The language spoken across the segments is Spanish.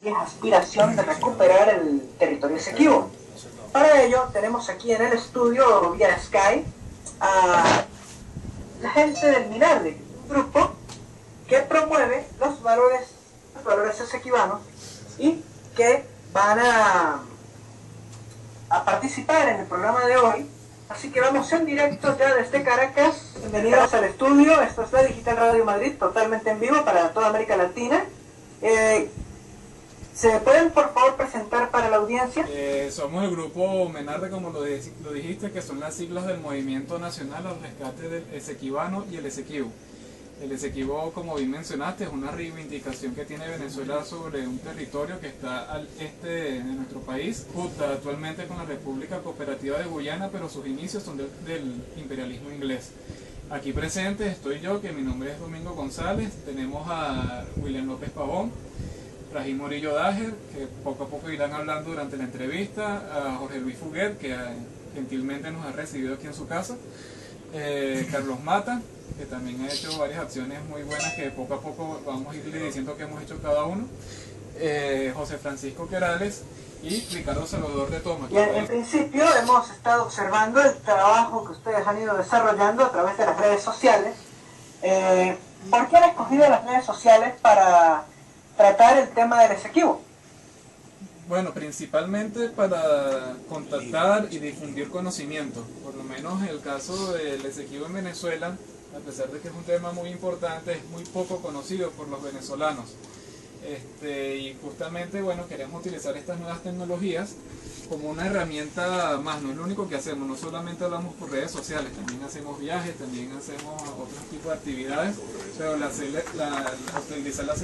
y es aspiración de recuperar el territorio Esequibo. Para ello tenemos aquí en el estudio vía Skype a la gente del Minardi, un grupo que promueve los valores esequibanos y que van a participar en el programa de hoy. Así que vamos en directo ya desde Caracas. Bienvenidos al estudio. Esto es la Digital Radio Madrid, totalmente en vivo para toda América Latina. ¿Se pueden por favor presentar para la audiencia? Somos el grupo Menarde, como lo dijiste, que son las siglas del Movimiento Nacional al Rescate del Esequibano y el Esequibo. El Esequibo, como bien mencionaste, es una reivindicación que tiene Venezuela sobre un territorio que está al este de nuestro país, junta actualmente con la República Cooperativa de Guyana, pero sus inicios son del imperialismo inglés. Aquí presente estoy yo, que mi nombre es Domingo González, tenemos a William López Pavón, Rahim Morillo Dager, que poco a poco irán hablando durante la entrevista, a Jorge Luis Fuguet, que gentilmente nos ha recibido aquí en su casa, Carlos Mata, que también ha hecho varias acciones muy buenas que poco a poco vamos a irle diciendo que hemos hecho cada uno, José Francisco Querales y Ricardo Salvador de Toma. Y en principio hemos estado observando el trabajo que ustedes han ido desarrollando a través de las redes sociales. ¿Por qué han escogido las redes sociales para tratar el tema del Esequibo? Bueno, principalmente para contactar y difundir conocimiento. Por lo menos en el caso del Esequibo en Venezuela, a pesar de que es un tema muy importante, es muy poco conocido por los venezolanos. Y justamente, bueno, queremos utilizar estas nuevas tecnologías como una herramienta más. No es lo único que hacemos, no solamente hablamos por redes sociales, también hacemos viajes, también hacemos otros tipos de actividades, pero utilizar las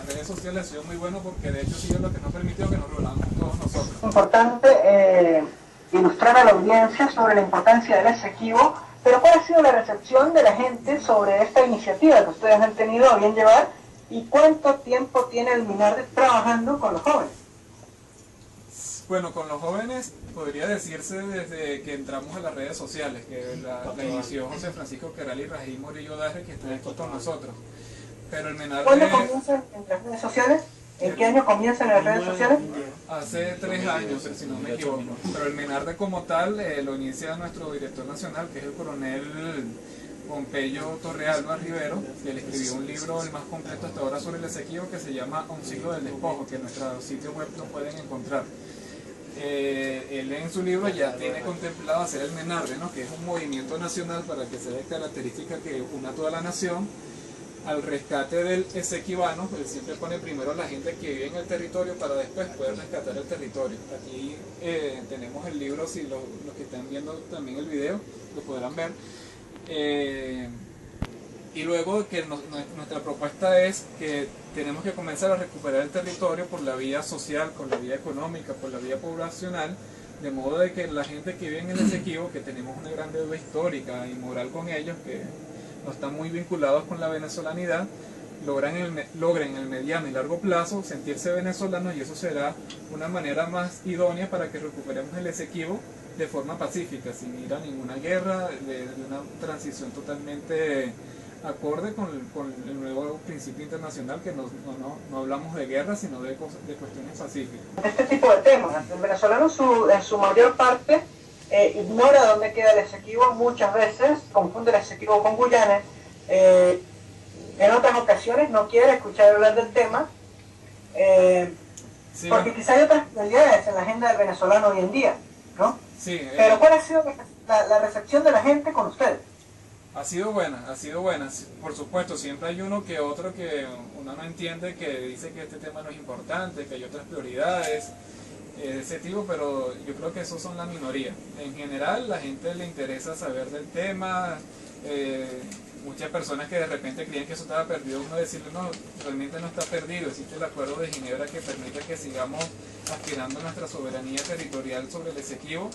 redes sociales ha sido muy bueno porque de hecho sí es lo que nos ha permitido que nos reunamos todos nosotros. Importante ilustrar a la audiencia sobre la importancia del Esequibo, pero ¿cuál ha sido la recepción de la gente sobre esta iniciativa que ustedes han tenido a bien llevar y cuánto tiempo tiene el Minardi trabajando con los jóvenes? Bueno, con los jóvenes podría decirse desde que entramos a las redes sociales, que la inició José Francisco Querales y Rahim Morillo Daje, que están aquí con nosotros. Pero el Menarde... ¿Cuándo comienzan en las redes sociales? ¿En qué año comienzan en las redes sociales? Hace 3 años, si no me equivoco. Pero el Menarde como tal lo inicia nuestro director nacional, que es el coronel Pompeyo Torrealba Rivero, que le escribió un libro, el más completo hasta ahora, sobre el Esequibo, que se llama Un siglo del despojo, que en nuestro sitio web lo pueden encontrar. Él en su libro ya tiene contemplado hacer el Menarde, ¿no? Que es un movimiento nacional para que sea de característica que una toda la nación al rescate del esequibano. Él siempre pone primero a la gente que vive en el territorio para después poder rescatar el territorio. Aquí tenemos el libro, si los que están viendo también el video lo podrán ver. Y luego que nuestra propuesta es que tenemos que comenzar a recuperar el territorio por la vía social, por la vía económica, por la vía poblacional, de modo de que la gente que vive en el Esequibo, que tenemos una gran deuda histórica y moral con ellos, que no están muy vinculados con la venezolanidad, logren en el mediano y largo plazo sentirse venezolanos, y eso será una manera más idónea para que recuperemos el Esequibo de forma pacífica, sin ir a ninguna guerra, de una transición totalmente acorde con el nuevo principio internacional, que no hablamos de guerra, sino de cuestiones pacíficas. Este tipo de temas, el venezolano en su mayor parte ignora dónde queda el Esequibo, muchas veces confunde el Esequibo con Guyana, en otras ocasiones no quiere escuchar hablar del tema, sí, porque quizá hay otras prioridades en la agenda del venezolano hoy en día, ¿no? Sí, pero ¿cuál ha sido la recepción de la gente con ustedes? Ha sido buena. Por supuesto, siempre hay uno que otro que uno no entiende, que dice que este tema no es importante, que hay otras prioridades de ese tipo, pero yo creo que esos son la minoría. En general, la gente le interesa saber del tema. Muchas personas que de repente creían que eso estaba perdido, uno decirle no, realmente no está perdido. Existe el Acuerdo de Ginebra que permite que sigamos aspirando a nuestra soberanía territorial sobre el Esequibo.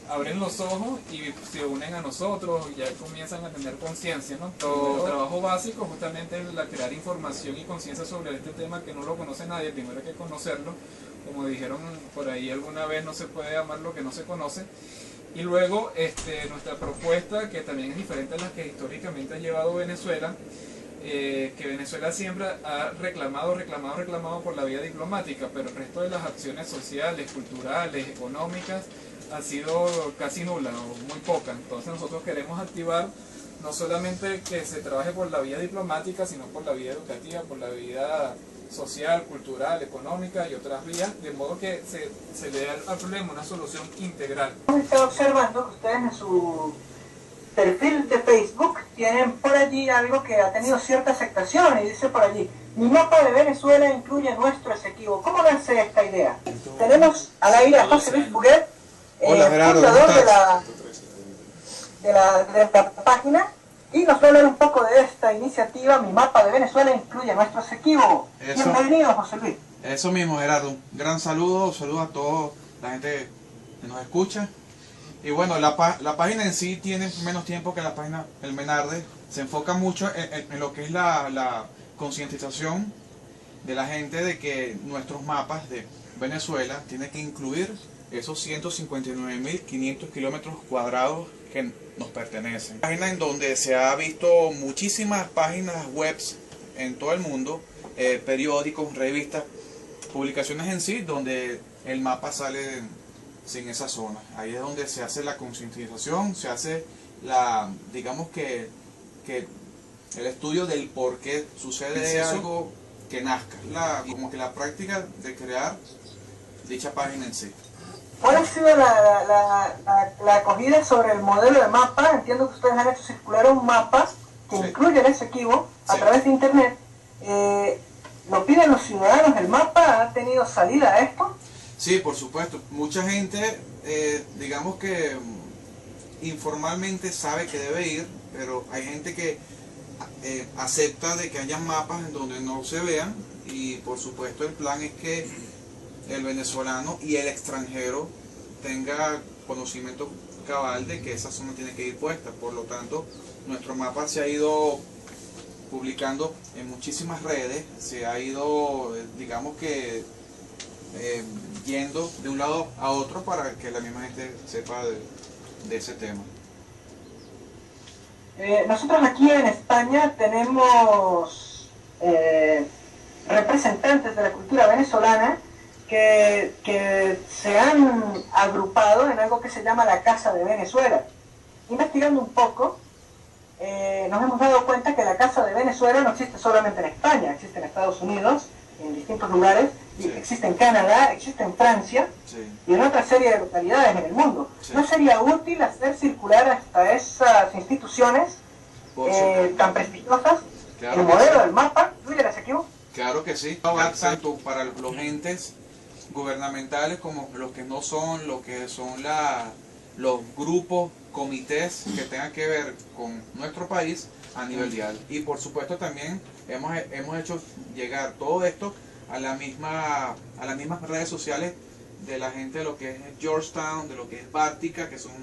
Abren los ojos y se unen a nosotros y ya comienzan a tener conciencia, ¿no? El trabajo básico justamente es crear información y conciencia sobre este tema, que no lo conoce nadie. Primero hay que conocerlo, como dijeron por ahí alguna vez, no se puede amar lo que no se conoce. Y luego nuestra propuesta, que también es diferente a la que históricamente ha llevado Venezuela, que Venezuela siempre ha reclamado por la vía diplomática, pero el resto de las acciones sociales, culturales, económicas ha sido casi nula o muy poca. Entonces nosotros queremos activar no solamente que se trabaje por la vía diplomática, sino por la vía educativa, por la vía social, cultural, económica y otras vías, de modo que se le dé al problema una solución integral. Estoy observando que ustedes en su perfil de Facebook tienen por allí algo que ha tenido cierta aceptación y dice por allí: mi mapa de Venezuela incluye nuestro Esequibo. ¿Cómo nace esta idea? Tenemos al aire a José Luis Puguet, fundador de la página, y nos va a hablar un poco de esta iniciativa. Mi mapa de Venezuela incluye nuestro Esequibo. Bienvenido, José Luis. Eso mismo, Gerardo. Un gran saludo a toda la gente que nos escucha. Y bueno, la página en sí tiene menos tiempo que la página El Menarde. Se enfoca mucho en lo que es la concientización de la gente de que nuestros mapas de Venezuela tienen que incluir esos 159.500 kilómetros cuadrados que nos pertenecen. Página en donde se ha visto muchísimas páginas web en todo el mundo, periódicos, revistas, publicaciones en sí, donde el mapa sale sin esa zona. Ahí es donde se hace la concientización, se hace digamos que el estudio del por qué sucede algo que nazca, como que la práctica de crear dicha página en sí. ¿Cuál ha sido la acogida sobre el modelo de mapa? Entiendo que ustedes han hecho circular un mapa que incluye el Esequibo a través de internet. ¿Lo piden los ciudadanos el mapa? ¿Ha tenido salida a esto? Sí, por supuesto. Mucha gente, digamos que informalmente sabe que debe ir, pero hay gente que acepta de que haya mapas en donde no se vean, y por supuesto el plan es que el venezolano y el extranjero tenga conocimiento cabal de que esa zona tiene que ir puesta. Por lo tanto, nuestro mapa se ha ido publicando en muchísimas redes, se ha ido, digamos que, yendo de un lado a otro para que la misma gente sepa de ese tema. Nosotros aquí en España tenemos representantes de la cultura venezolana que se han agrupado en algo que se llama la Casa de Venezuela. Investigando un poco, nos hemos dado cuenta que la Casa de Venezuela no existe solamente en España, existe en Estados Unidos, en distintos lugares, sí. Existe en Canadá, existe en Francia, sí, y en otra serie de localidades en el mundo. Sí. ¿No sería útil hacer circular hasta esas instituciones tan prestigiosas el modelo del mapa? ¿Incluye el Esequibo? Claro que sí, tanto para los entes gubernamentales como los que no son, lo que son los grupos, comités que tengan que ver con nuestro país a nivel mundial. Y por supuesto también hemos hecho llegar todo esto a las mismas redes sociales de la gente de lo que es Georgetown, de lo que es Bártica, que son,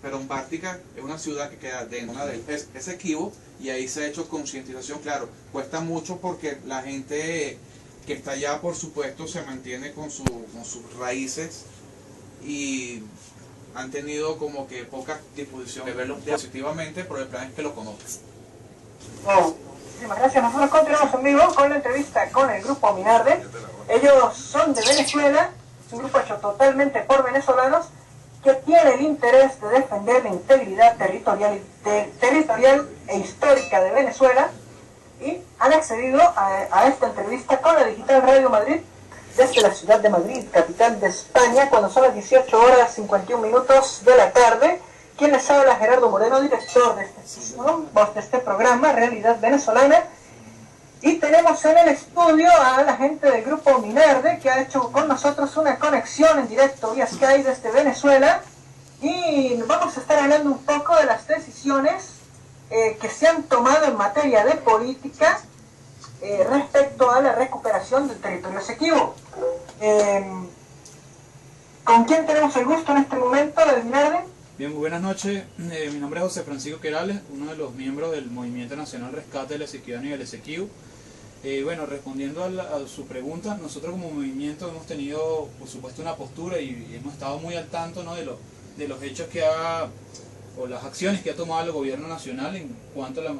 pero Bártica es una ciudad que queda dentro del Esequibo, y ahí se ha hecho concientización. Claro, cuesta mucho porque la gente que está allá, por supuesto, se mantiene con sus raíces y han tenido como que poca disposición de verlo positivamente, pero el plan es que lo conozcan. Wow. Muchísimas gracias. Nosotros continuamos en vivo con la entrevista con el grupo Minarde. Ellos son de Venezuela, es un grupo hecho totalmente por venezolanos que tiene el interés de defender la integridad territorial e histórica de Venezuela, y han accedido a esta entrevista con la Digital Radio Madrid desde la ciudad de Madrid, capital de España, cuando son las 18 horas 51 minutos de la tarde. Quien les habla, Gerardo Moreno, director de este programa, Realidad Venezolana. Y tenemos en el estudio a la gente del grupo Minarde, que ha hecho con nosotros una conexión en directo vía Skype desde Venezuela. Y vamos a estar hablando un poco de las decisiones que se han tomado en materia de política respecto a la recuperación del territorio Esequibo. ¿Con quién tenemos el gusto en este momento de Minarde? Bien, muy buenas noches. Mi nombre es José Francisco Querales, uno de los miembros del Movimiento Nacional Rescate del Esequibo y del Esequibo. Bueno, respondiendo a su pregunta, nosotros como movimiento hemos tenido, por supuesto, una postura y hemos estado muy al tanto, ¿no?, de los hechos que ha o las acciones que ha tomado el gobierno nacional en cuanto al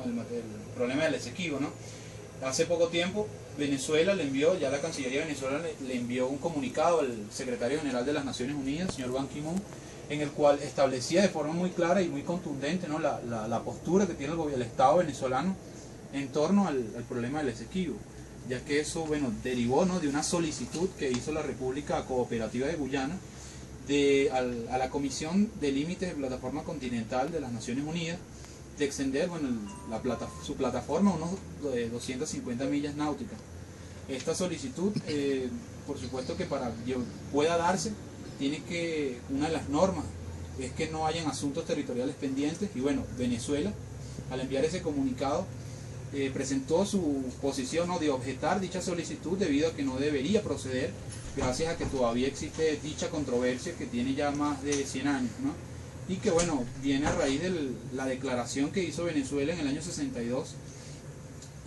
problema del Esequibo, ¿no? Hace poco tiempo Venezuela le envió, ya la Cancillería de Venezuela le envió un comunicado al secretario general de las Naciones Unidas, señor Ban Ki-moon, en el cual establecía de forma muy clara y muy contundente, ¿no?, la postura que tiene el Estado venezolano en torno al problema del Esequibo, ya que eso, bueno, derivó, ¿no?, de una solicitud que hizo la República Cooperativa de Guyana a la Comisión de Límites de Plataforma Continental de las Naciones Unidas de extender, bueno, su plataforma a unos 250 millas náuticas. Esta solicitud, por supuesto que para que pueda darse, una de las normas es que no hayan asuntos territoriales pendientes, y bueno, Venezuela, al enviar ese comunicado, presentó su posición, ¿no?, de objetar dicha solicitud debido a que no debería proceder, gracias a que todavía existe dicha controversia que tiene ya más de 100 años, ¿no?, y que, bueno, viene a raíz de la declaración que hizo Venezuela en el año 62,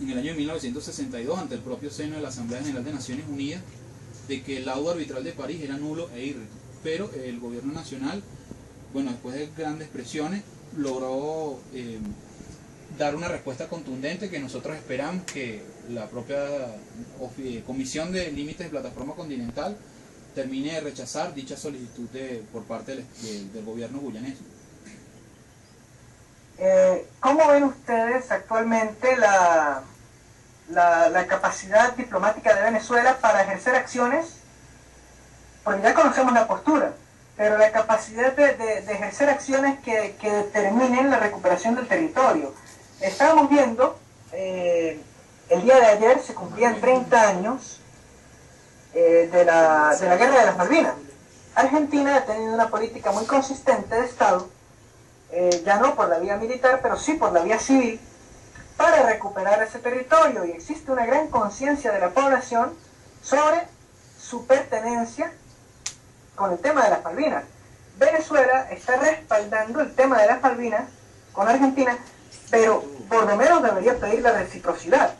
en el año 1962, ante el propio seno de la Asamblea General de Naciones Unidas, de que el laudo arbitral de París era nulo e irregular. Pero el gobierno nacional, bueno, después de grandes presiones, logró dar una respuesta contundente que nosotros esperamos que la propia Comisión de Límites de Plataforma Continental termine de rechazar dicha solicitud por parte del gobierno guyanés. ¿Cómo ven ustedes actualmente la capacidad diplomática de Venezuela para ejercer acciones? Porque ya conocemos la postura, pero la capacidad de ejercer acciones que determinen la recuperación del territorio. Estábamos viendo, el día de ayer se cumplían 30 años de la guerra de las Malvinas. Argentina ha tenido una política muy consistente de Estado, ya no por la vía militar, pero sí por la vía civil, para recuperar ese territorio, y existe una gran conciencia de la población sobre su pertenencia con el tema de las Malvinas. Venezuela está respaldando el tema de las Malvinas con Argentina, pero por lo menos debería pedir la reciprocidad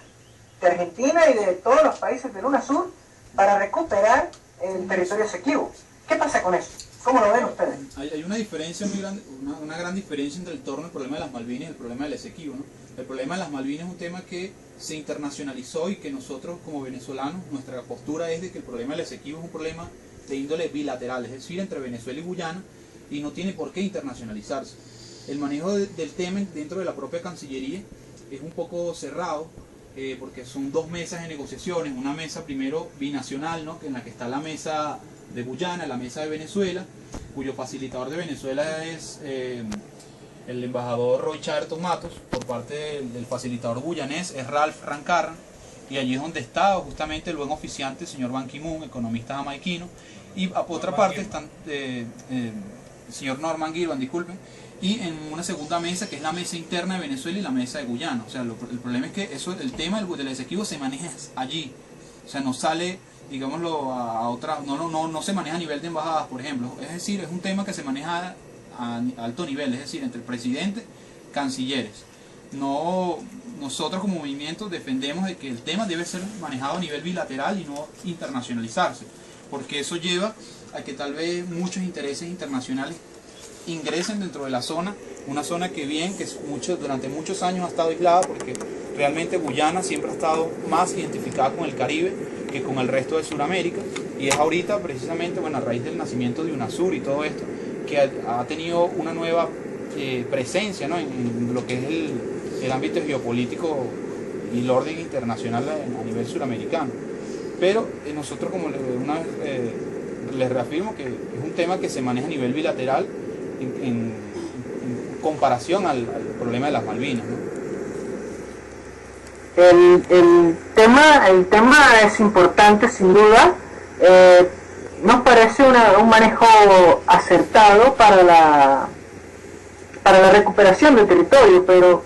de Argentina y de todos los países del UNASUR para recuperar el territorio Esequibo. ¿Qué pasa con eso? ¿Cómo lo ven ustedes? Hay una diferencia muy grande, una gran diferencia entre el torno del problema de las Malvinas y el problema del Esequibo, ¿no? El problema de las Malvinas es un tema que se internacionalizó y que nosotros como venezolanos, nuestra postura es de que el problema del Esequibo es un problema de índole bilateral, es decir, entre Venezuela y Guyana, y no tiene por qué internacionalizarse. El manejo del tema dentro de la propia Cancillería es un poco cerrado, porque son dos mesas de negociaciones, una mesa primero binacional, ¿no?, en la que está la mesa de Guyana, la mesa de Venezuela, cuyo facilitador de Venezuela es el embajador Roy Charlton Matos, por parte del facilitador guyanés es Ralph Rancarran, y allí es donde está justamente el buen oficiante, el señor Ban Ki-moon, economista jamaiquino, y por otra parte están el señor Norman Gilvan, disculpen, y en una segunda mesa que es la mesa interna de Venezuela y la mesa de Guyana. O sea, el problema es que el tema del Esequibo se maneja allí, o sea, no sale, digámoslo, a otra, no se maneja a nivel de embajadas, por ejemplo. Es decir, es un tema que se maneja a alto nivel, es decir, entre el presidente, cancilleres. Nosotros como movimiento defendemos de que el tema debe ser manejado a nivel bilateral y no internacionalizarse, porque eso lleva a que tal vez muchos intereses internacionales ingresen dentro de la zona, una zona que durante muchos años ha estado aislada, porque realmente Guyana siempre ha estado más identificada con el Caribe que con el resto de Sudamérica, y es ahorita precisamente, bueno, a raíz del nacimiento de UNASUR y todo esto, que ha tenido una nueva presencia, ¿no?, en lo que es el ámbito geopolítico y el orden internacional a nivel suramericano. Pero nosotros, como les reafirmo, que es un tema que se maneja a nivel bilateral en comparación al problema de las Malvinas, ¿no? El tema es importante, sin duda. Nos parece un manejo acertado para la recuperación del territorio, pero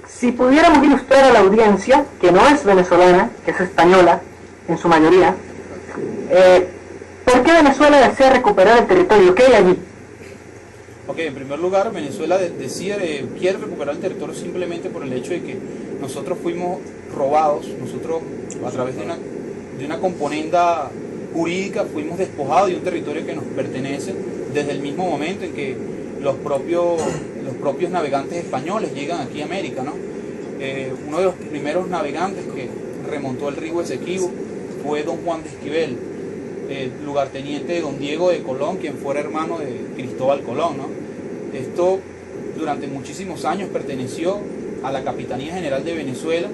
si pudiéramos ilustrar a la audiencia, que no es venezolana, que es española en su mayoría, ¿por qué Venezuela desea recuperar el territorio? ¿Qué hay allí? Ok, en primer lugar, Venezuela quiere recuperar el territorio simplemente por el hecho de que nosotros fuimos robados, nosotros a través de una componenda jurídica fuimos despojados de un territorio que nos pertenece desde el mismo momento en que los propios navegantes españoles llegan aquí a América, ¿no? Uno de los primeros navegantes que remontó el río Esequibo fue don Juan de Esquivel, lugarteniente de don Diego de Colón, quien fuera hermano de Cristóbal Colón, ¿no? Esto durante muchísimos años perteneció a la Capitanía General de Venezuela,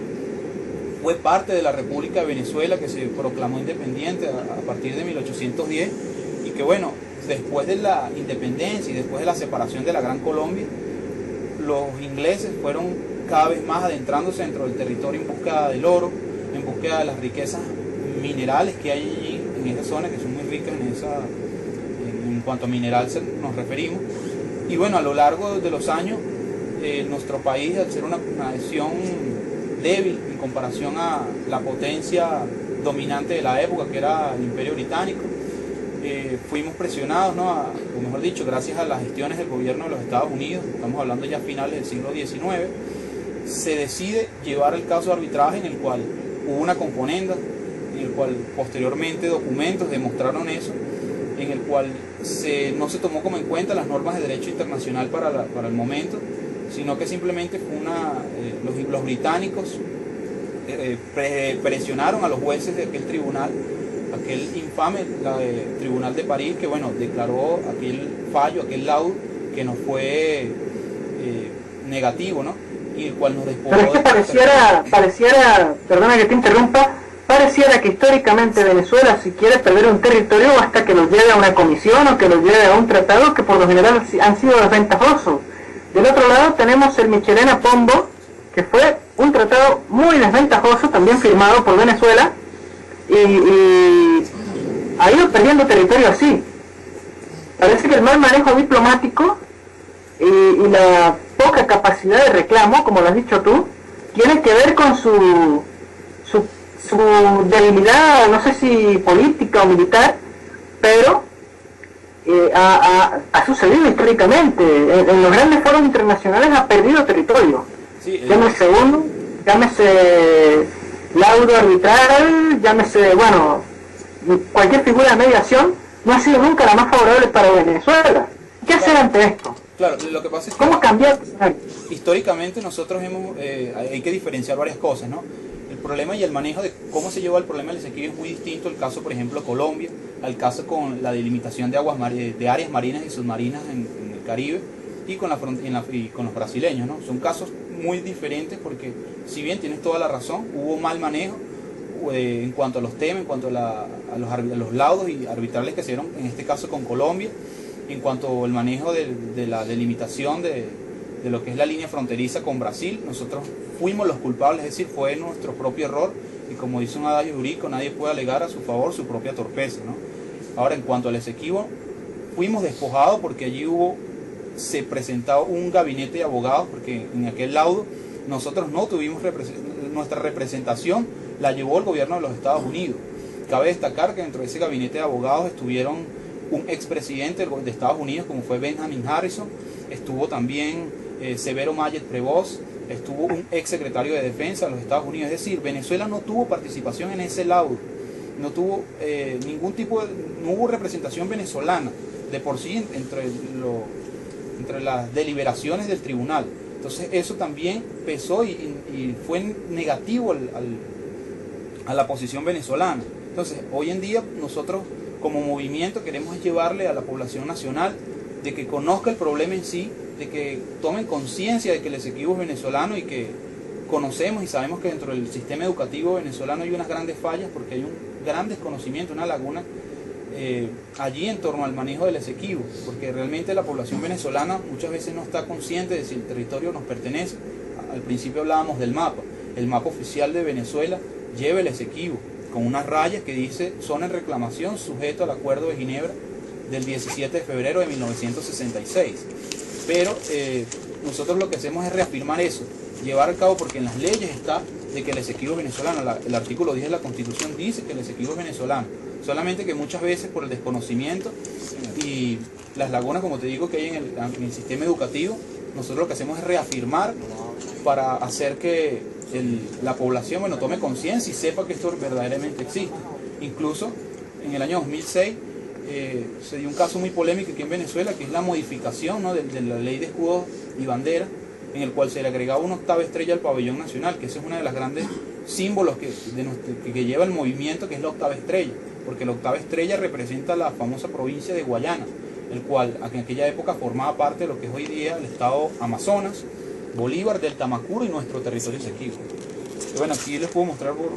fue parte de la República de Venezuela, que se proclamó independiente a partir de 1810, y que bueno, después de la independencia y después de la separación de la Gran Colombia, los ingleses fueron cada vez más adentrándose dentro del territorio en búsqueda del oro, en búsqueda de las riquezas minerales que hay allí en esa zona, que son muy ricas en cuanto a mineral nos referimos. Y bueno, a lo largo de los años, nuestro país, al ser una nación débil en comparación a la potencia dominante de la época, que era el Imperio Británico, fuimos presionados, ¿no? O mejor dicho, gracias a las gestiones del gobierno de los Estados Unidos, estamos hablando ya a finales del siglo XIX, se decide llevar el caso de arbitraje, en el cual hubo una componenda, en el cual posteriormente documentos demostraron eso, en el cual no se tomó como en cuenta las normas de derecho internacional para el momento, sino que simplemente fue los británicos presionaron a los jueces de aquel tribunal, aquel infame tribunal de París, que bueno, declaró aquel fallo, aquel laudo que nos fue negativo, ¿no? Y el cual nos despojó. Pero es que pareciera, perdona que te interrumpa, pareciera que históricamente Venezuela, si quiere perder un territorio, basta que lo lleve a una comisión o que lo lleve a un tratado que por lo general han sido desventajosos. Del otro lado tenemos el Michelena-Pombo, que fue un tratado muy desventajoso, también firmado por Venezuela, y ha ido perdiendo territorio así. Parece que el mal manejo diplomático y la poca capacidad de reclamo, como lo has dicho tú, tiene que ver con su debilidad, no sé si política o militar, pero ha sucedido históricamente. En los grandes foros internacionales ha perdido territorio. Sí, llámese uno, llámese laudo arbitral, llámese, bueno, cualquier figura de mediación, no ha sido nunca la más favorable para Venezuela. ¿Qué hacer ante esto? Claro, lo que pasa es que ¿cómo cambiar? Históricamente nosotros hay que diferenciar varias cosas, ¿no? El problema y el manejo de cómo se llevó el problema del Esequibo es muy distinto al caso, por ejemplo, Colombia, al caso con la delimitación de áreas marinas y submarinas en el Caribe y con los brasileños, ¿no? Son casos muy diferentes porque, si bien tienes toda la razón, hubo mal manejo en cuanto a los temas, en cuanto a los laudos y arbitrales que se dieron, en este caso con Colombia, en cuanto al manejo de la delimitación de lo que es la línea fronteriza con Brasil. Nosotros fuimos los culpables, es decir, fue nuestro propio error, y como dice un adagio jurídico, nadie puede alegar a su favor su propia torpeza, ¿no? Ahora, en cuanto al Esequibo, fuimos despojados porque allí se presentaba un gabinete de abogados, porque en aquel laudo nosotros no tuvimos nuestra representación, la llevó el gobierno de los Estados Unidos. Cabe destacar que dentro de ese gabinete de abogados estuvieron un expresidente de Estados Unidos, como fue Benjamin Harrison, estuvo también Severo Mayet Prevost, estuvo un ex secretario de Defensa de los Estados Unidos. Es decir, Venezuela no tuvo participación en ese laudo, no tuvo no hubo representación venezolana de por sí entre las deliberaciones del tribunal. Entonces eso también pesó y fue negativo a la posición venezolana. Entonces hoy en día nosotros como movimiento queremos llevarle a la población nacional de que conozca el problema en sí, de que tomen conciencia de que el Esequibo es venezolano, y que conocemos y sabemos que dentro del sistema educativo venezolano hay unas grandes fallas, porque hay un gran desconocimiento, una laguna allí en torno al manejo del Esequibo, porque realmente la población venezolana muchas veces no está consciente de si el territorio nos pertenece. Al principio hablábamos del mapa. El mapa oficial de Venezuela lleva el Esequibo con unas rayas que dice zona en reclamación sujeto al Acuerdo de Ginebra del 17 de febrero de 1966. Pero nosotros lo que hacemos es reafirmar eso, llevar a cabo, porque en las leyes está de que el Esequibo es venezolano. El artículo 10 de la Constitución dice que el Esequibo es venezolano, solamente que muchas veces por el desconocimiento y las lagunas, como te digo, que hay en el sistema educativo, nosotros lo que hacemos es reafirmar para hacer que la población tome conciencia y sepa que esto verdaderamente existe. Incluso en el año 2006 se dio un caso muy polémico aquí en Venezuela, que es la modificación, ¿no?, de la ley de escudos y bandera, en el cual se le agregaba una octava estrella al pabellón nacional, que esa es una de las grandes símbolos que lleva el movimiento, que es la octava estrella, porque la octava estrella representa la famosa provincia de Guayana, el cual en aquella época formaba parte de lo que es hoy día el estado Amazonas, Bolívar, del Tamacuro y nuestro territorio Esequibo. Y bueno, aquí les puedo mostrar por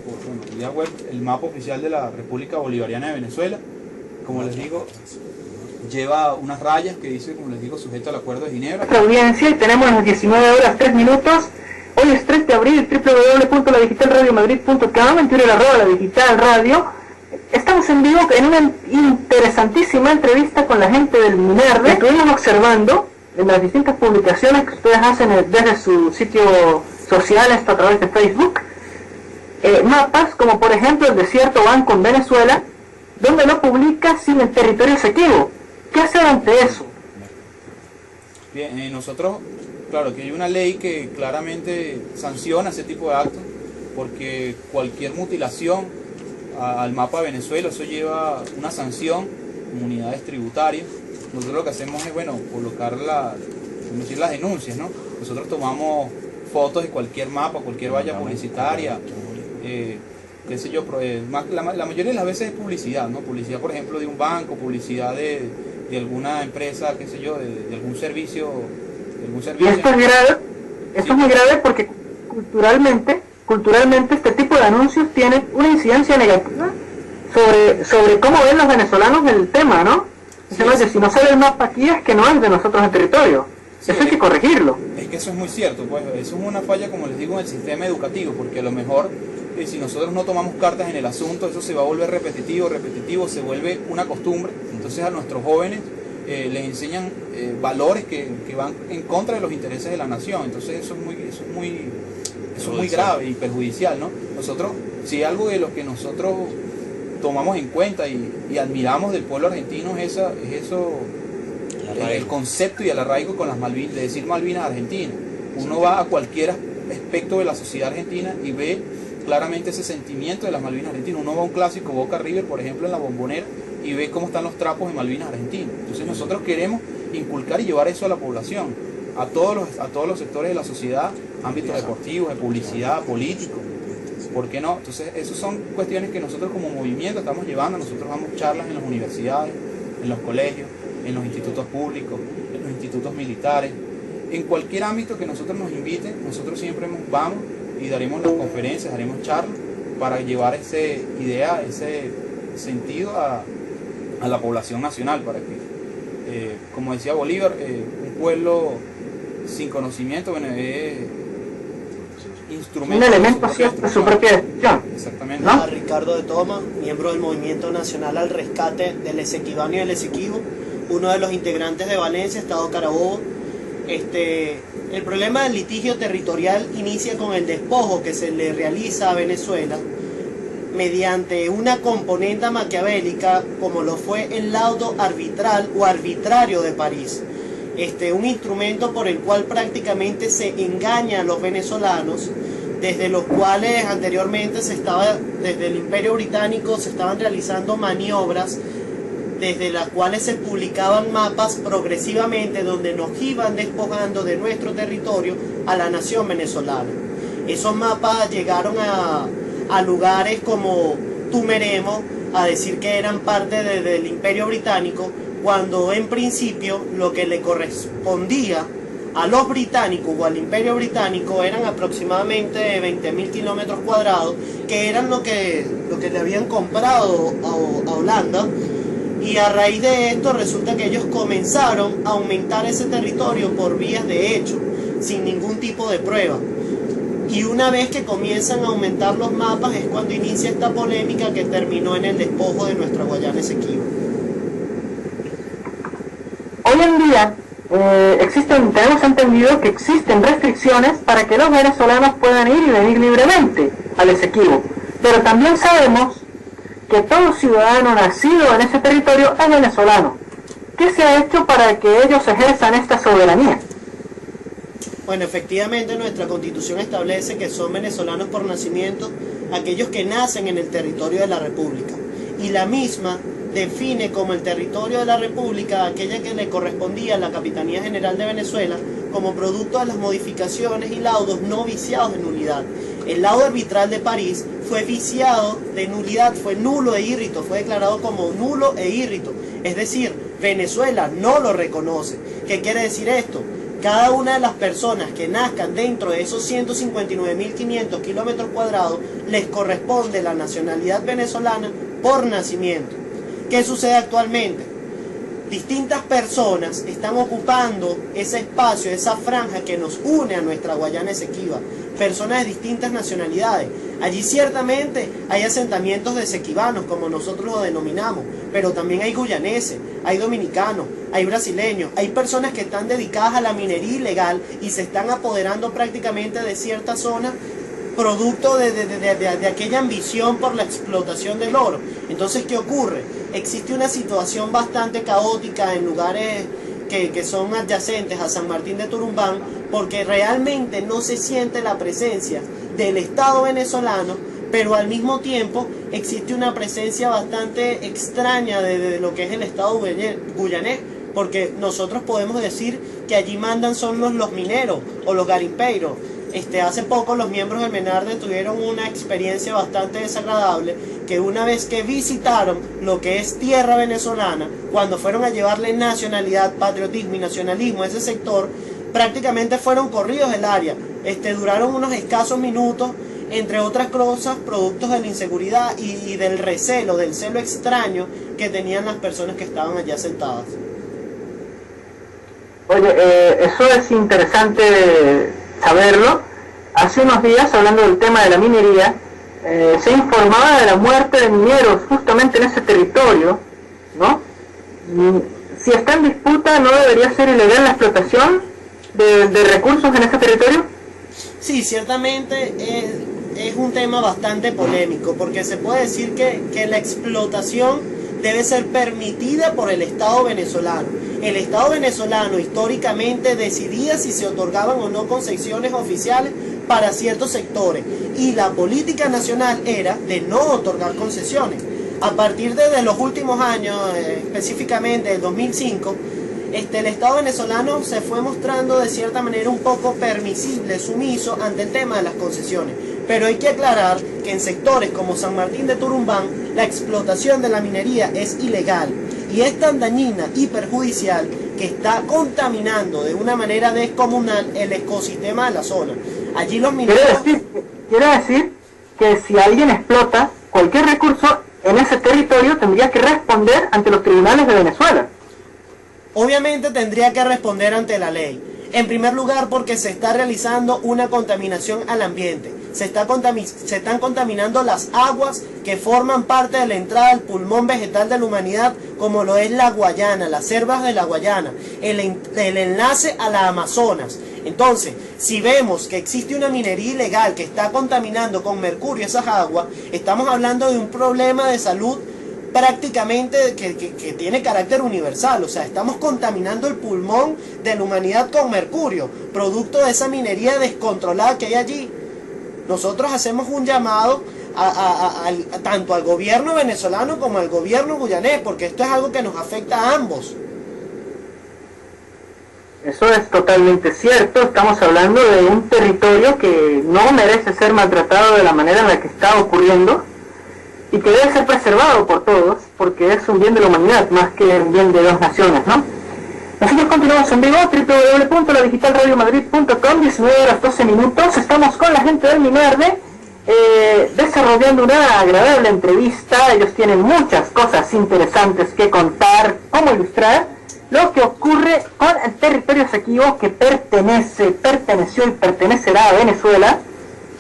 vía web el mapa oficial de la República Bolivariana de Venezuela. Como les digo, lleva unas rayas que dice, como les digo, sujeto al Acuerdo de Ginebra. Nuestra audiencia, y tenemos las 19 horas 3 minutos. Hoy es 3 de abril, www.ladigitalradiomadrid.com, en Twitter @ladigitalradio. Estamos en vivo en una interesantísima entrevista con la gente del MINERDE. Estuvimos observando en las distintas publicaciones que ustedes hacen desde su sitio social, esto a través de Facebook, mapas como por ejemplo el desierto Banco en Venezuela, donde lo publica sin el territorio Esequibo. ¿Qué hacer ante eso? Bien, nosotros, claro que hay una ley que claramente sanciona ese tipo de actos, porque cualquier mutilación al mapa de Venezuela, eso lleva una sanción en unidades tributarias. Nosotros lo que hacemos es, bueno, colocar las denuncias, ¿no? Nosotros tomamos fotos de cualquier mapa, cualquier valla publicitaria, qué sé yo, la mayoría de las veces es publicidad, ¿no? Publicidad, por ejemplo, de un banco, publicidad de alguna empresa, qué sé yo, de algún servicio. Y esto es grave, esto es muy grave porque culturalmente este tipo de anuncios tienen una incidencia negativa sobre cómo ven los venezolanos el tema, ¿no? Sí, si no sale el mapa aquí es que no es de nosotros el territorio. Sí, eso hay que corregirlo. Es que eso es muy cierto, pues eso es una falla, como les digo, en el sistema educativo, porque a lo mejor si nosotros no tomamos cartas en el asunto, eso se va a volver repetitivo, se vuelve una costumbre. Entonces a nuestros jóvenes les enseñan valores que van en contra de los intereses de la nación. Entonces eso es muy grave y perjudicial, ¿no? Nosotros, si algo de lo que nosotros tomamos en cuenta y admiramos del pueblo argentino es el concepto y el arraigo con las Malvinas, de decir Malvinas Argentina. Uno va a cualquier aspecto de la sociedad argentina y ve claramente ese sentimiento de las Malvinas Argentinas. Uno va a un clásico Boca River, por ejemplo, en la Bombonera, y ve cómo están los trapos de Malvinas Argentinas. Entonces nosotros queremos inculcar y llevar eso a la población, a todos los sectores de la sociedad, ámbitos deportivos, de publicidad, políticos. ¿Por qué no? Entonces, esas son cuestiones que nosotros como movimiento estamos llevando. Nosotros damos charlas en las universidades, en los colegios, en los institutos públicos, en los institutos militares. En cualquier ámbito que nosotros nos inviten, nosotros siempre vamos y daremos las conferencias, haremos charlas para llevar esa idea, ese sentido a la población nacional, para que, como decía Bolívar, un pueblo sin conocimiento, bueno, instrumento, un elemento de su propia decisión. Exactamente. ¿No? Ricardo de Toma, miembro del Movimiento Nacional al Rescate del Esequibano y del Esequibo, uno de los integrantes de Valencia, Estado Carabobo. El problema del litigio territorial inicia con el despojo que se le realiza a Venezuela mediante una componente maquiavélica, como lo fue el laudo arbitral o arbitrario de París. Un instrumento por el cual prácticamente se engaña a los venezolanos, desde los cuales anteriormente desde el Imperio Británico se estaban realizando maniobras, desde las cuales se publicaban mapas progresivamente donde nos iban despojando de nuestro territorio a la nación venezolana. Esos mapas llegaron a lugares como Tumeremo, a decir que eran parte del Imperio Británico, cuando en principio lo que le correspondía a los británicos o al Imperio Británico eran aproximadamente 20.000 kilómetros cuadrados, que eran lo que le habían comprado a Holanda. Y a raíz de esto resulta que ellos comenzaron a aumentar ese territorio por vías de hecho, sin ningún tipo de prueba. Y una vez que comienzan a aumentar los mapas es cuando inicia esta polémica que terminó en el despojo de nuestra Guayana Esequiba. Hoy en día tenemos entendido que existen restricciones para que los venezolanos puedan ir y venir libremente al Esequibo, pero también sabemos que todo ciudadano nacido en ese territorio es venezolano. ¿Qué se ha hecho para que ellos ejerzan esta soberanía? Bueno, efectivamente nuestra Constitución establece que son venezolanos por nacimiento aquellos que nacen en el territorio de la República. y la misma define como el territorio de la República aquella que le correspondía a la Capitanía General de Venezuela como producto de las modificaciones y laudos no viciados de nulidad. El laudo arbitral de París fue viciado de nulidad, fue nulo e írrito, fue declarado como nulo e írrito. Es decir, Venezuela no lo reconoce. ¿Qué quiere decir esto? Cada una de las personas que nazcan dentro de esos 159.500 kilómetros cuadrados les corresponde la nacionalidad venezolana por nacimiento. ¿Qué sucede actualmente? Distintas personas están ocupando ese espacio, esa franja que nos une a nuestra Guayana Esequiba. Personas de distintas nacionalidades. Allí ciertamente hay asentamientos de esequibanos, como nosotros lo denominamos, pero también hay guyaneses, hay dominicanos, hay brasileños, hay personas que están dedicadas a la minería ilegal y se están apoderando prácticamente de ciertas zonas producto de aquella ambición por la explotación del oro. Entonces, ¿qué ocurre? Existe una situación bastante caótica en lugares que son adyacentes a San Martín de Turumbán, porque realmente no se siente la presencia del Estado venezolano, pero al mismo tiempo existe una presencia bastante extraña de lo que es el Estado guyanés, porque nosotros podemos decir que allí mandan son los mineros o los garimpeiros. Hace poco los miembros del MENARDE tuvieron una experiencia bastante desagradable, que una vez que visitaron lo que es tierra venezolana, cuando fueron a llevarle nacionalidad, patriotismo y nacionalismo a ese sector, prácticamente fueron corridos del área. Duraron unos escasos minutos, entre otras cosas, productos de la inseguridad y del recelo, del celo extraño que tenían las personas que estaban allá sentadas. Oye, eso es interesante saberlo. Hace unos días, hablando del tema de la minería, se informaba de la muerte de mineros justamente en ese territorio, ¿no? Si está en disputa, ¿no debería ser ilegal la explotación de recursos en ese territorio? Sí, ciertamente es un tema bastante polémico, porque se puede decir que la explotación debe ser permitida por el Estado venezolano. El Estado venezolano históricamente decidía si se otorgaban o no concesiones oficiales para ciertos sectores, y la política nacional era de no otorgar concesiones. A partir de los últimos años, específicamente del 2005, el Estado venezolano se fue mostrando de cierta manera un poco permisible, sumiso ante el tema de las concesiones. Pero hay que aclarar que en sectores como San Martín de Turumbán, la explotación de la minería es ilegal y es tan dañina y perjudicial que está contaminando de una manera descomunal el ecosistema de la zona. Allí los mineros... Quiere decir que si alguien explota cualquier recurso en ese territorio, tendría que responder ante los tribunales de Venezuela. Obviamente tendría que responder ante la ley. En primer lugar, porque se está realizando una contaminación al ambiente. Se están contaminando las aguas que forman parte de la entrada al pulmón vegetal de la humanidad, como lo es la Guayana, las selvas de la Guayana, el enlace a la Amazonas. Entonces, si vemos que existe una minería ilegal que está contaminando con mercurio esas aguas, estamos hablando de un problema de salud prácticamente que tiene carácter universal. O sea, estamos contaminando el pulmón de la humanidad con mercurio, producto de esa minería descontrolada que hay allí. Nosotros hacemos un llamado tanto al gobierno venezolano como al gobierno guyanés, porque esto es algo que nos afecta a ambos. Eso es totalmente cierto. Estamos hablando de un territorio que no merece ser maltratado de la manera en la que está ocurriendo y que debe ser preservado por todos, porque es un bien de la humanidad más que un bien de dos naciones, ¿no? Nosotros continuamos en vivo, www.ladigitalradiomadrid.com, 19:12. Estamos con la gente del Minarde, desarrollando una agradable entrevista. Ellos tienen muchas cosas interesantes que contar, cómo ilustrar lo que ocurre con el territorio Esequibo, que perteneció y pertenecerá a Venezuela,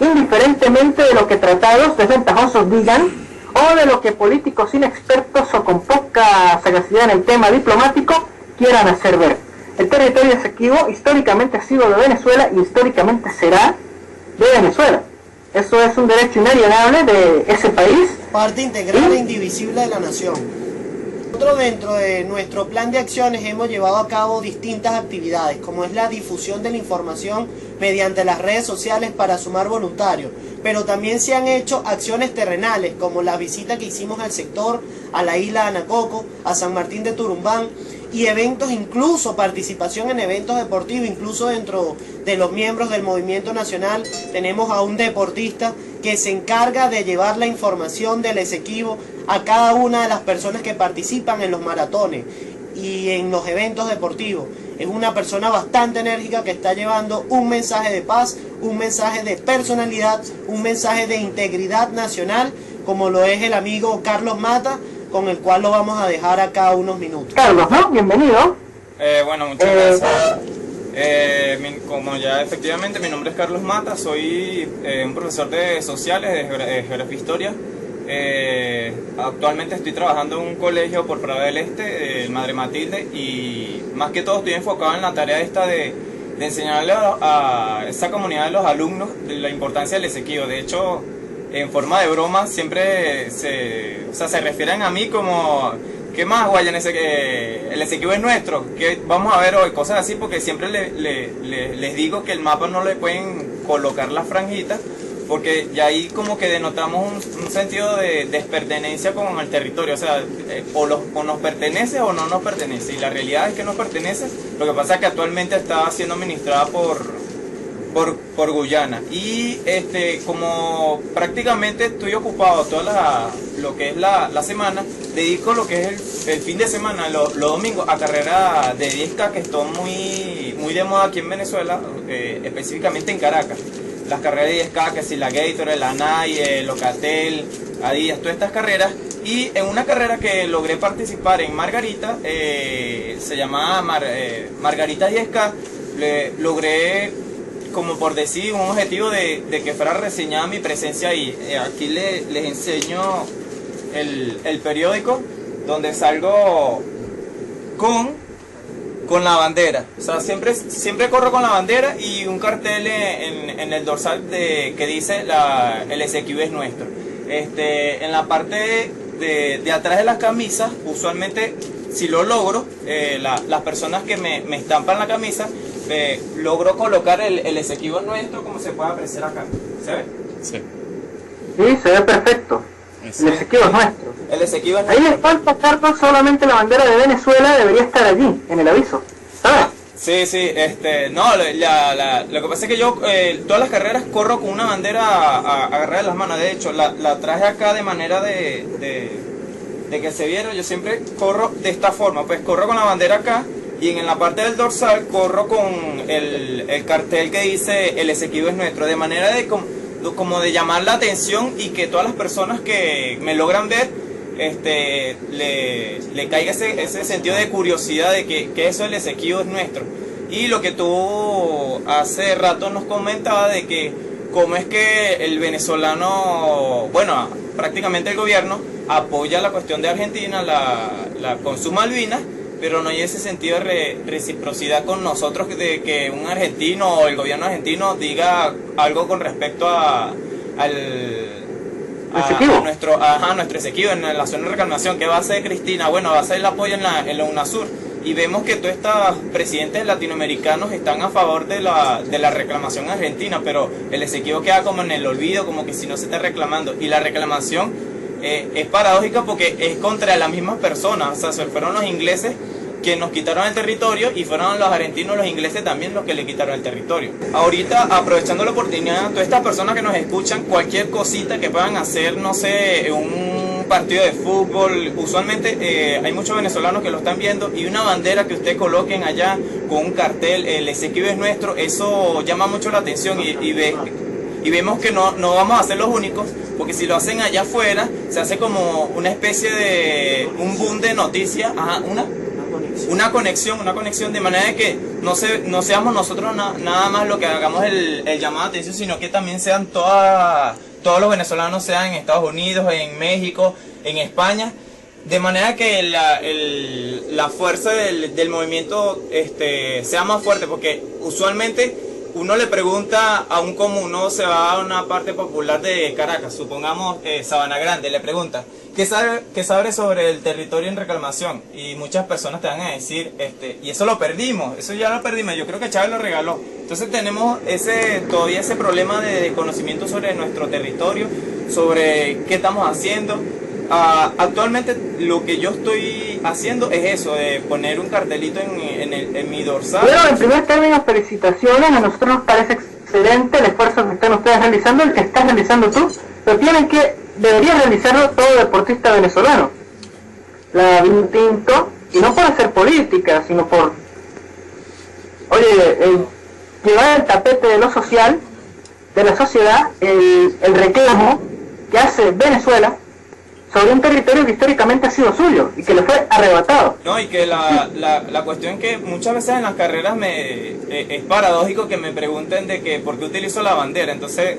indiferentemente de lo que tratados desventajosos digan, o de lo que políticos inexpertos o con poca sagacidad en el tema diplomático quieran hacer ver. El territorio Esequibo históricamente ha sido de Venezuela y históricamente será de Venezuela. Eso es un derecho inalienable de ese país. Parte integral e indivisible de la nación. Nosotros, dentro de nuestro plan de acciones, hemos llevado a cabo distintas actividades, como es la difusión de la información mediante las redes sociales para sumar voluntarios, pero también se han hecho acciones terrenales, como la visita que hicimos al sector, a la isla de Anacoco, a San Martín de Turumbán, y eventos, incluso participación en eventos deportivos, incluso dentro de los miembros del Movimiento Nacional tenemos a un deportista que se encarga de llevar la información del Esequibo a cada una de las personas que participan en los maratones y en los eventos deportivos. Es una persona bastante enérgica que está llevando un mensaje de paz, un mensaje de personalidad, un mensaje de integridad nacional, como lo es el amigo Carlos Mata, con el cual lo vamos a dejar acá unos minutos. Carlos, ¿no? Bienvenido. Bueno, muchas gracias. Como ya efectivamente, mi nombre es Carlos Mata, soy un profesor de sociales, de geografía e historia. Actualmente estoy trabajando en un colegio por Prado del Este, el Madre Matilde, y más que todo estoy enfocado en la tarea esta de enseñarle a esa comunidad de los alumnos de la importancia del Esequibo. De hecho, en forma de broma siempre se refieren a mí como: ¿qué más, Guayan? El Esequibo es nuestro, ¿qué vamos a ver hoy? Cosas así, porque siempre les digo que el mapa no le pueden colocar las franjitas, porque ya ahí como que denotamos un sentido de despertenencia con el territorio. O sea, o nos pertenece o no nos pertenece, y la realidad es que nos pertenece. Lo que pasa es que actualmente está siendo administrada por Guyana, y como prácticamente estoy ocupado lo que es la semana, dedico lo que es el fin de semana, los domingos, a carreras de 10K que están muy de moda aquí en Venezuela, específicamente en Caracas. Las carreras de 10K, que si la Gatorade, la Nike, Locatel, Adidas, todas estas carreras. Y en una carrera que logré participar en Margarita, se llamaba Margarita 10K, logré, como por decir, un objetivo de que fuera reseñada mi presencia ahí. Aquí les enseño el periódico donde salgo con la bandera. O sea, siempre corro con la bandera y un cartel en el dorsal que dice el Esequibo es nuestro. En la parte de atrás de las camisas, usualmente, si lo logro, las personas que me estampan la camisa, logro colocar el Esequibo es nuestro, como se puede apreciar acá. ¿Se ve? Sí. Sí, se ve perfecto. El Esequibo es nuestro. El Esequibo es Ahí nuestro. les falta, Carlos, solamente la bandera de Venezuela debería estar allí, en el aviso. ¿Sabes? Sí, no, lo que pasa es que yo todas las carreras corro con una bandera agarrada en las manos. De hecho, la traje acá de manera de que se viera. Yo siempre corro de esta forma, pues corro con la bandera acá, y en la parte del dorsal corro con el cartel que dice el Esequibo es nuestro, de manera como de llamar la atención, y que todas las personas que me logran ver le caiga ese sentido de curiosidad de que eso, el Esequibo es nuestro. Y lo que tú hace rato nos comentabas de que cómo es que el venezolano, bueno, prácticamente el gobierno apoya la cuestión de Argentina con sus Malvinas, pero no hay ese sentido de reciprocidad con nosotros, de que un argentino o el gobierno argentino diga algo con respecto a nuestro Esequibo en la zona de reclamación. ¿Qué va a hacer Cristina? Bueno, va a hacer el apoyo en la UNASUR, y vemos que todos estos presidentes latinoamericanos están a favor de la reclamación argentina, pero el Esequibo queda como en el olvido, como que si no se está reclamando, y la reclamación es paradójica porque es contra las mismas personas. O sea, fueron los ingleses que nos quitaron el territorio, y fueron los argentinos, los ingleses también, los que le quitaron el territorio. Ahorita, aprovechando la oportunidad, todas estas personas que nos escuchan, cualquier cosita que puedan hacer, no sé, un partido de fútbol, usualmente hay muchos venezolanos que lo están viendo, y una bandera que ustedes coloquen allá con un cartel, el Esequibo es nuestro, eso llama mucho la atención, y vemos que no vamos a ser los únicos, porque si lo hacen allá afuera, se hace como una especie de un boom de noticias, una conexión, de manera de que no seamos nosotros nada más lo que hagamos el llamado de atención, sino que también sean todos los venezolanos, sean en Estados Unidos, en México, en España, de manera que la fuerza del movimiento sea más fuerte, porque usualmente uno le pregunta a uno se va a una parte popular de Caracas, supongamos Sabana Grande, le pregunta: ¿qué sabes sobre el territorio en reclamación? Y muchas personas te van a decir, y eso lo perdimos, eso ya lo perdimos, yo creo que Chávez lo regaló. Entonces tenemos todavía ese problema de conocimiento sobre nuestro territorio, sobre qué estamos haciendo. Actualmente lo que yo estoy haciendo es eso, de poner un cartelito en mi dorsal. Bueno, en primer término, felicitaciones, a nosotros nos parece excelente el esfuerzo que están ustedes realizando, el que estás realizando tú, pero debería realizarlo todo deportista venezolano. La Vinotinto, y no por hacer política, sino por, llevar el tapete de lo social, de la sociedad, el reclamo que hace Venezuela sobre un territorio que históricamente ha sido suyo y que le fue arrebatado. No, y que la cuestión que muchas veces en las carreras es paradójico que me pregunten de que por qué utilizo la bandera. Entonces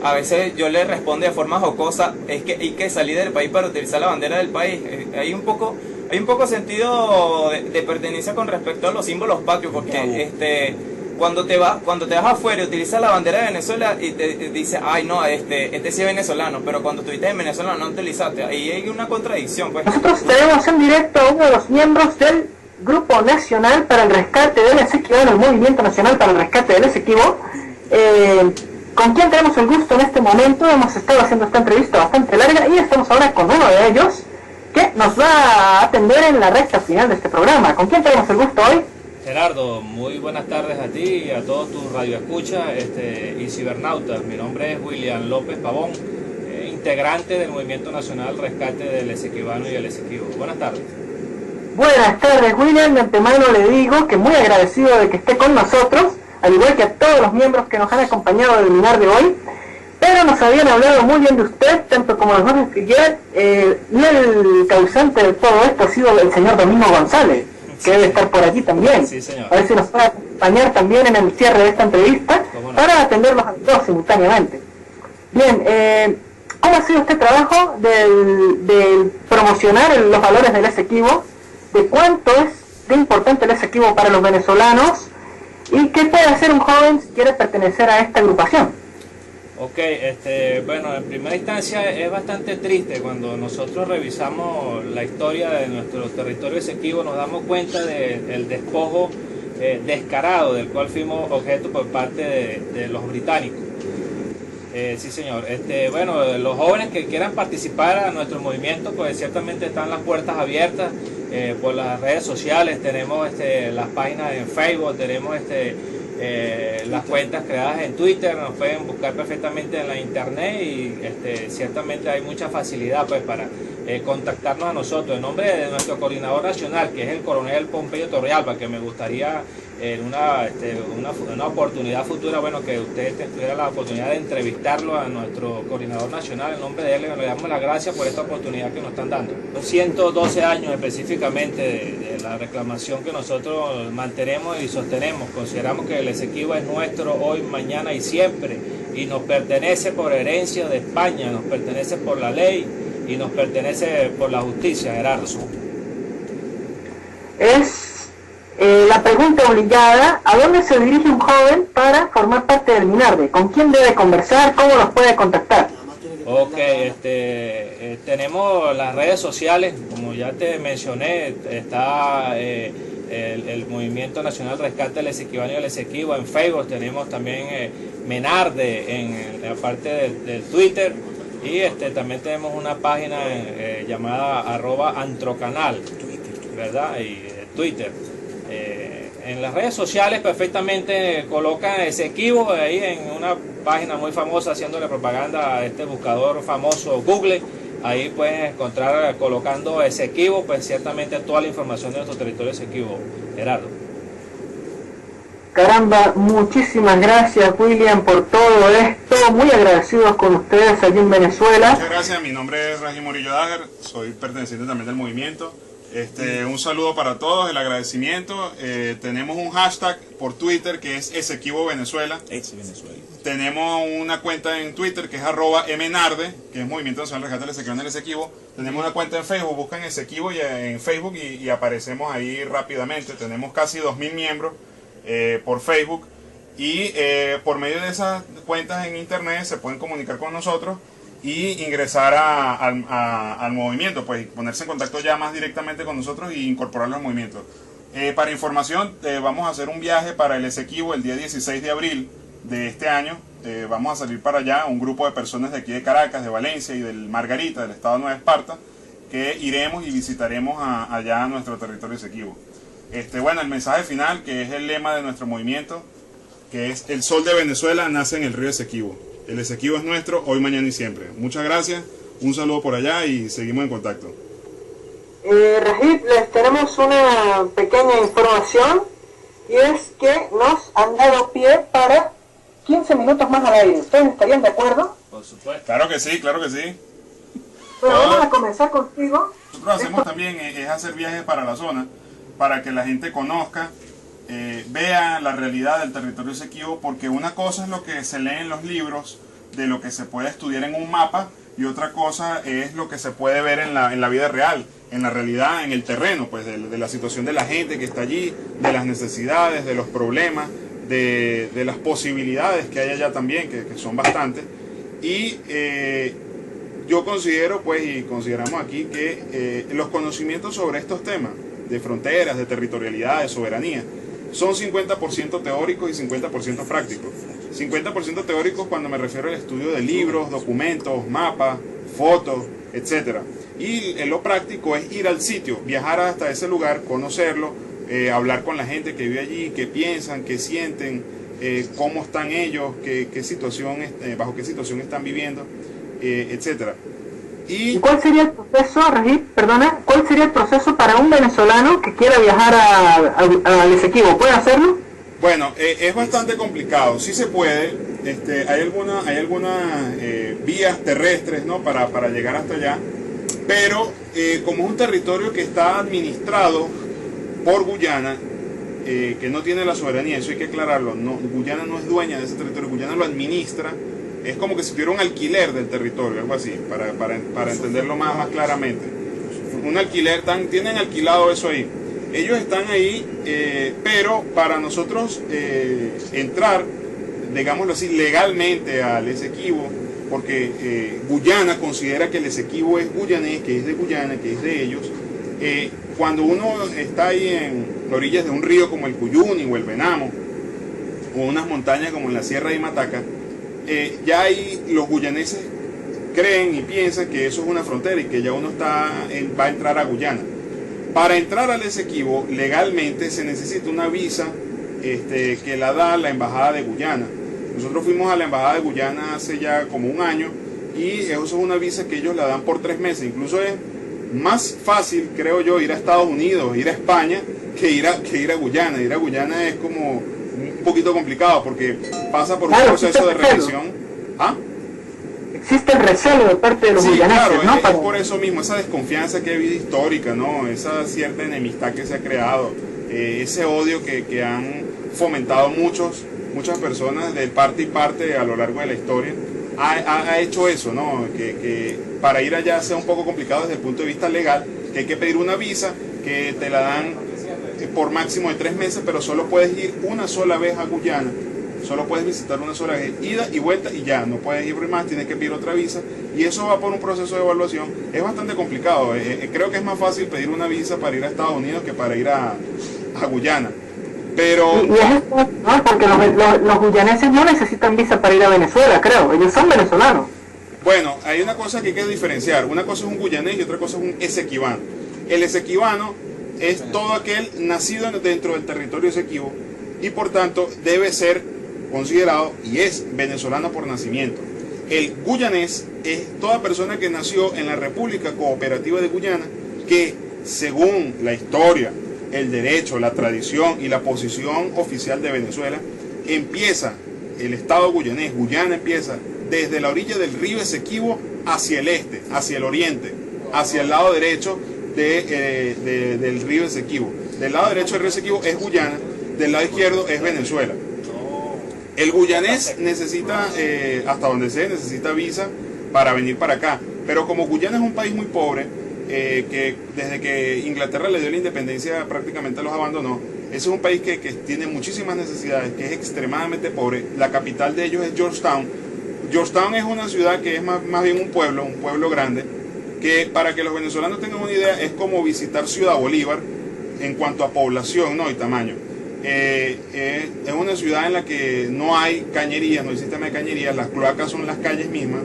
a veces yo les respondo de forma jocosa, es que hay que salir del país para utilizar la bandera del país. Hay un poco sentido de pertenencia con respecto a los símbolos patrios, porque cuando te vas afuera y utilizas la bandera de Venezuela y te dice, ay no, este sí es venezolano, pero cuando estuviste en Venezuela no utilizaste, ahí hay una contradicción, pues. Nosotros tenemos en directo a uno de los miembros del Grupo Nacional para el Rescate del Esequibo, el Movimiento Nacional para el Rescate del Esequibo, con quien tenemos el gusto en este momento. Hemos estado haciendo esta entrevista bastante larga y estamos ahora con uno de ellos que nos va a atender en la recta final de este programa. ¿Con quién tenemos el gusto hoy? Gerardo, muy buenas tardes a ti y a todos tus radioescuchas y cibernautas. Mi nombre es William López Pavón, integrante del Movimiento Nacional Rescate del Esequibano y el Esequibo. Buenas tardes. Buenas tardes, William. De antemano le digo que muy agradecido de que esté con nosotros, al igual que a todos los miembros que nos han acompañado del webinar de hoy, pero nos habían hablado muy bien de usted, tanto como los dos que quieran, y el causante de todo esto ha sido el señor Domingo González, que debe estar por aquí también. Sí, señor. A ver si nos puede acompañar también en el cierre de esta entrevista, ¿Cómo no? para atenderlos a todos simultáneamente. Bien, ¿cómo ha sido este trabajo de promocionar los valores del Esequibo? ¿De cuánto es de importante el Esequibo para los venezolanos? ¿Y qué puede hacer un joven si quiere pertenecer a esta agrupación? Ok, bueno, en primera instancia es bastante triste cuando nosotros revisamos la historia de nuestro territorio Esequibo, nos damos cuenta del despojo descarado del cual fuimos objeto por parte de los británicos. Sí, señor. Bueno, los jóvenes que quieran participar a nuestro movimiento, pues ciertamente están las puertas abiertas por las redes sociales. Tenemos las páginas en Facebook, tenemos las cuentas creadas en Twitter, nos pueden buscar perfectamente en la internet y ciertamente hay mucha facilidad pues para contactarnos a nosotros. En nombre de nuestro coordinador nacional, que es el coronel Pompeyo Torrealba, que me gustaría en una oportunidad futura, bueno, que usted tuviera la oportunidad de entrevistarlo a nuestro coordinador nacional. En nombre de él le damos las gracias por esta oportunidad que nos están dando. 112 años específicamente de la reclamación que nosotros mantenemos y sostenemos. Consideramos que el Esequibo es nuestro hoy, mañana y siempre, y nos pertenece por herencia de España, nos pertenece por la ley y nos pertenece por la justicia, Gerardo. Es la pregunta obligada: ¿a dónde se dirige un joven para formar parte del MINARDE? ¿Con quién debe conversar? ¿Cómo los puede contactar? Ok, tenemos las redes sociales, como ya te mencioné, está el Movimiento Nacional Rescate del Esequibano y el Esequibo en Facebook, tenemos también Menarde en la parte del Twitter, y también tenemos una página llamada @antrocanal, ¿verdad? Y Twitter. En las redes sociales perfectamente colocan Esequibo ahí en una página muy famosa, haciéndole propaganda a este buscador famoso Google. Ahí pueden encontrar, colocando Esequibo, pues ciertamente toda la información de nuestro territorio Esequibo. Gerardo. Caramba, muchísimas gracias, William, por todo esto. Muy agradecidos con ustedes allí en Venezuela. Muchas gracias, mi nombre es Raji Murillo Dager, soy perteneciente también del movimiento. Un saludo para todos, el agradecimiento. Tenemos un hashtag por Twitter que es Esequibo Venezuela. Tenemos una cuenta en Twitter que es @mnarde, que es Movimiento Nacional Rescate del Esequibo en el Esequibo. Tenemos una cuenta en Facebook, buscan Esequibo en Facebook y aparecemos ahí rápidamente. Tenemos casi 2000 miembros por Facebook, y por medio de esas cuentas en internet se pueden comunicar con nosotros y ingresar al movimiento, pues ponerse en contacto ya más directamente con nosotros y incorporarlo al movimiento. Para información, vamos a hacer un viaje para el Esequibo el día 16 de abril de este año. Vamos a salir para allá, un grupo de personas de aquí de Caracas, de Valencia y del Margarita, del estado de Nueva Esparta, que iremos y visitaremos allá a nuestro territorio Esequibo. Bueno, el mensaje final, que es el lema de nuestro movimiento, que es: el sol de Venezuela nace en el río Esequibo. El Esequibo es nuestro, hoy, mañana y siempre. Muchas gracias, un saludo por allá y seguimos en contacto. Rajib, les tenemos una pequeña información, y es que nos han dado pie para 15 minutos más al aire. ¿Ustedes estarían de acuerdo? Por supuesto. Claro que sí, claro que sí. Bueno, vamos a comenzar contigo. Nosotros hacemos también es hacer viajes para la zona, para que la gente conozca, vea la realidad del territorio Esequibo, porque una cosa es lo que se lee en los libros, de lo que se puede estudiar en un mapa, y otra cosa es lo que se puede ver en la vida real, en la realidad, en el terreno, pues de la situación de la gente que está allí, de las necesidades, de los problemas, de las posibilidades que hay allá también, que son bastantes. Y yo considero, pues, y consideramos aquí que los conocimientos sobre estos temas, de fronteras, de territorialidad, de soberanía, son 50% teóricos y 50% prácticos. 50% teóricos cuando me refiero al estudio de libros, documentos, mapas, fotos, etc. Y lo práctico es ir al sitio, viajar hasta ese lugar, conocerlo, hablar con la gente que vive allí, qué piensan, qué sienten, cómo están ellos, qué situación, bajo qué situación están viviendo, etc. ¿Y cuál sería el proceso, Rajib, perdona, cuál sería el proceso para un venezolano que quiera viajar al Esequibo? ¿Puede hacerlo? Bueno, es bastante complicado, sí se puede. Hay algunas vías terrestres, ¿no?, para llegar hasta allá, pero como es un territorio que está administrado por Guyana, que no tiene la soberanía, eso hay que aclararlo, Guyana no es dueña de ese territorio, Guyana lo administra. Es como que si tuviera un alquiler del territorio, algo así, para entenderlo más claramente. Un alquiler, tienen alquilado eso ahí. Ellos están ahí, pero para nosotros entrar, digámoslo así, legalmente al Esequibo, porque Guyana considera que el Esequibo es guyanés, que es de Guyana, que es de ellos. Cuando uno está ahí en orillas de un río como el Cuyuni o el Venamo, o unas montañas como en la Sierra de Mataca, ya ahí los guyaneses creen y piensan que eso es una frontera y que ya uno va a entrar a Guyana. Para entrar al Esequibo legalmente se necesita una visa que la da la Embajada de Guyana. Nosotros fuimos a la Embajada de Guyana hace ya como un año, y eso es una visa que ellos la dan por 3 meses. Incluso es más fácil, creo yo, ir a Estados Unidos, ir a España, que ir a Guyana. Ir a Guyana es como un poquito complicado porque pasa por un proceso de revisión. ¿Ah? Existe el recelo de parte de los guyaneses, claro, ¿no? Es por eso mismo, esa desconfianza que ha habido histórica, ¿no? Esa cierta enemistad que se ha creado, ese odio que han fomentado muchas personas de parte y parte a lo largo de la historia, ha hecho eso, ¿no? Que para ir allá sea un poco complicado desde el punto de vista legal, que hay que pedir una visa, que te la dan por máximo de 3 meses, pero solo puedes ir una sola vez a Guyana. Solo puedes visitar una sola vez, ida y vuelta, y ya, no puedes ir más, tienes que pedir otra visa, y eso va por un proceso de evaluación. Es bastante complicado, creo que es más fácil pedir una visa para ir a Estados Unidos que para ir a Guyana. Pero... Y es esto, ¿no? Porque los guyaneses no necesitan visa para ir a Venezuela, creo, ellos son venezolanos. Bueno, hay una cosa que hay que diferenciar, una cosa es un guyanés y otra cosa es un esequibano. El esequibano es todo aquel nacido dentro del territorio esequibo, y por tanto debe ser considerado y es venezolano por nacimiento. El guyanés es toda persona que nació en la República Cooperativa de Guyana, que según la historia, el derecho, la tradición y la posición oficial de Venezuela, empieza el estado guyanés, Guyana empieza desde la orilla del río Esequibo hacia el este, hacia el oriente, hacia el lado derecho del río Esequibo. Del lado derecho del río Esequibo es Guyana, del lado izquierdo es Venezuela. El guyanés necesita, hasta donde sé, necesita visa para venir para acá. Pero como Guyana es un país muy pobre, que desde que Inglaterra le dio la independencia prácticamente los abandonó, ese es un país que tiene muchísimas necesidades, que es extremadamente pobre. La capital de ellos es Georgetown. Georgetown es una ciudad que es más bien un pueblo grande, que para que los venezolanos tengan una idea es como visitar Ciudad Bolívar en cuanto a población, ¿no?, y tamaño. Es una ciudad en la que no hay cañerías, no hay sistema de cañerías, las cloacas son las calles mismas,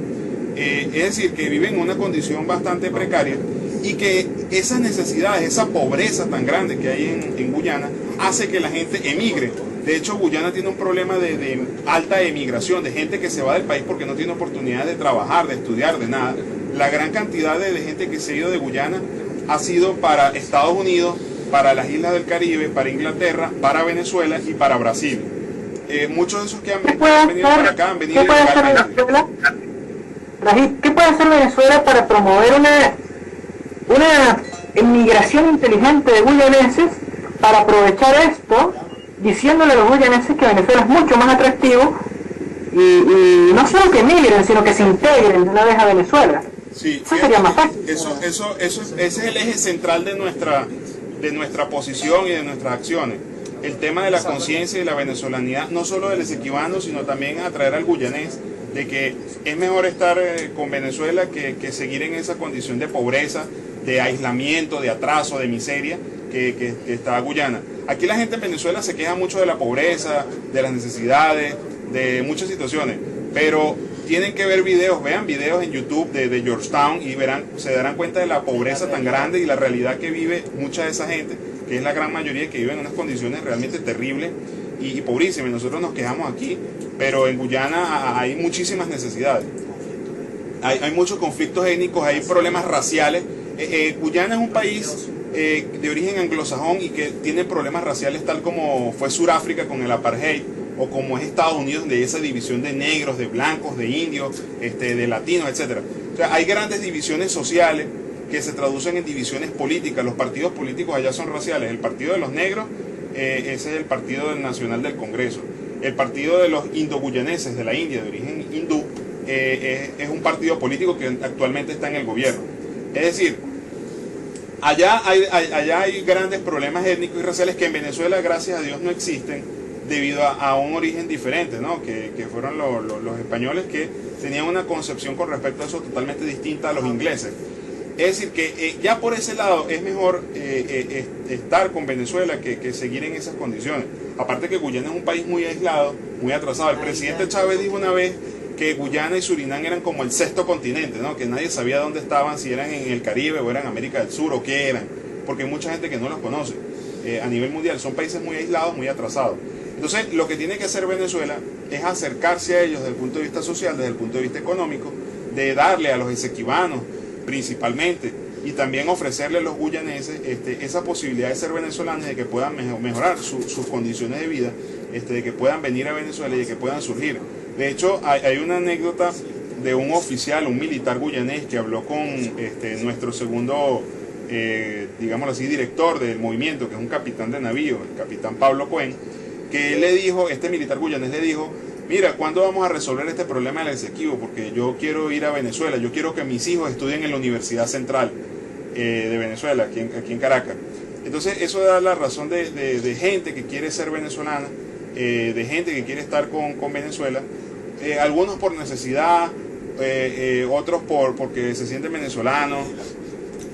es decir, que viven en una condición bastante precaria y que esas necesidades, esa pobreza tan grande que hay en Guyana hace que la gente emigre. De hecho, Guyana tiene un problema de alta emigración, de gente que se va del país porque no tiene oportunidades de trabajar, de estudiar, de nada. La gran cantidad de gente que se ha ido de Guyana ha sido para Estados Unidos, para las islas del Caribe, para Inglaterra, para Venezuela y para Brasil. Muchos de esos que han venido para acá han venido ilegalmente. ¿Qué puede hacer Venezuela para promover una inmigración inteligente de guyaneses para aprovechar esto, diciéndole a los guyaneses que Venezuela es mucho más atractivo y no solo que emigren, sino que se integren de una vez a Venezuela? Sí, eso sería más fácil. Ese es el eje central de nuestra posición y de nuestras acciones. El tema de la conciencia y de la venezolanidad, no solo del esequibano, sino también atraer al guyanés de que es mejor estar con Venezuela que seguir en esa condición de pobreza, de aislamiento, de atraso, de miseria que está Guyana. Aquí la gente en Venezuela se queja mucho de la pobreza, de las necesidades, de muchas situaciones, pero tienen que ver videos, vean videos en YouTube de Georgetown y se darán cuenta de la pobreza tan grande y la realidad que vive mucha de esa gente, que es la gran mayoría que vive en unas condiciones realmente terribles y pobrísimas. Nosotros nos quejamos aquí, pero en Guyana hay muchísimas necesidades. Hay muchos conflictos étnicos, hay problemas raciales. Guyana es un país de origen anglosajón y que tiene problemas raciales tal como fue Sudáfrica con el apartheid, o como es Estados Unidos, donde hay esa división de negros, de blancos, de indios, de latinos, etc. O sea, hay grandes divisiones sociales que se traducen en divisiones políticas. Los partidos políticos allá son raciales. El partido de los negros, ese es el partido nacional del Congreso. El partido de los indoguyaneses de la India, de origen hindú, es un partido político que actualmente está en el gobierno. Es decir, allá hay grandes problemas étnicos y raciales que en Venezuela, gracias a Dios, no existen, debido a un origen diferente, ¿no? Que fueron los españoles, que tenían una concepción con respecto a eso totalmente distinta a los ingleses. Es decir, que ya por ese lado es mejor estar con Venezuela que seguir en esas condiciones. Aparte que Guyana es un país muy aislado, muy atrasado. El presidente Chávez dijo una vez que Guyana y Surinam eran como el sexto continente, ¿no? Que nadie sabía dónde estaban, si eran en el Caribe o eran América del Sur o qué eran, porque hay mucha gente que no los conoce. A nivel mundial son países muy aislados, muy atrasados. Entonces, lo que tiene que hacer Venezuela es acercarse a ellos desde el punto de vista social, desde el punto de vista económico, de darle a los esequibanos principalmente, y también ofrecerle a los guyaneses esa posibilidad de ser venezolanos y de que puedan mejorar sus condiciones de vida, de que puedan venir a Venezuela y de que puedan surgir. De hecho, hay una anécdota de un oficial, un militar guyanés, que habló con nuestro segundo, digámoslo así, director del movimiento, que es un capitán de navío, el capitán Pablo Cuen, que él le dijo, este militar guyanés le dijo: mira, ¿cuándo vamos a resolver este problema del Esequibo? Porque yo quiero ir a Venezuela, yo quiero que mis hijos estudien en la Universidad Central de Venezuela, aquí en Caracas. Entonces eso da la razón de gente que quiere ser venezolana, de gente que quiere estar con Venezuela, algunos por necesidad, otros porque se sienten venezolanos,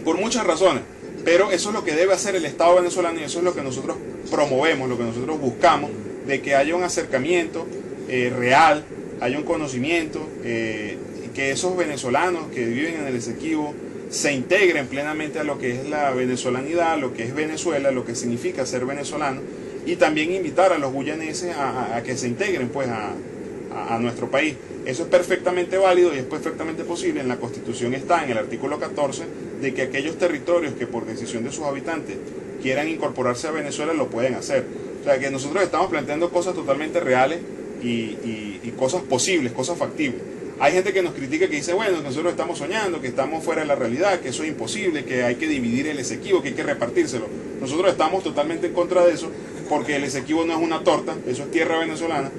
por muchas razones. Pero eso es lo que debe hacer el Estado venezolano y eso es lo que nosotros promovemos, lo que nosotros buscamos, de que haya un acercamiento real, haya un conocimiento, que esos venezolanos que viven en el Esequibo se integren plenamente a lo que es la venezolanidad, lo que es Venezuela, lo que significa ser venezolano, y también invitar a los guyaneses a que se integren pues a nuestro país. Eso es perfectamente válido y es perfectamente posible. En la Constitución está, en el artículo 14, de que aquellos territorios que por decisión de sus habitantes quieran incorporarse a Venezuela lo pueden hacer. O sea que nosotros estamos planteando cosas totalmente reales y cosas posibles, cosas factibles. Hay gente que nos critica, que dice, bueno, nosotros estamos soñando, que estamos fuera de la realidad, que eso es imposible, que hay que dividir el Esequibo, que hay que repartírselo. Nosotros estamos totalmente en contra de eso, porque el Esequibo no es una torta, eso es tierra venezolana,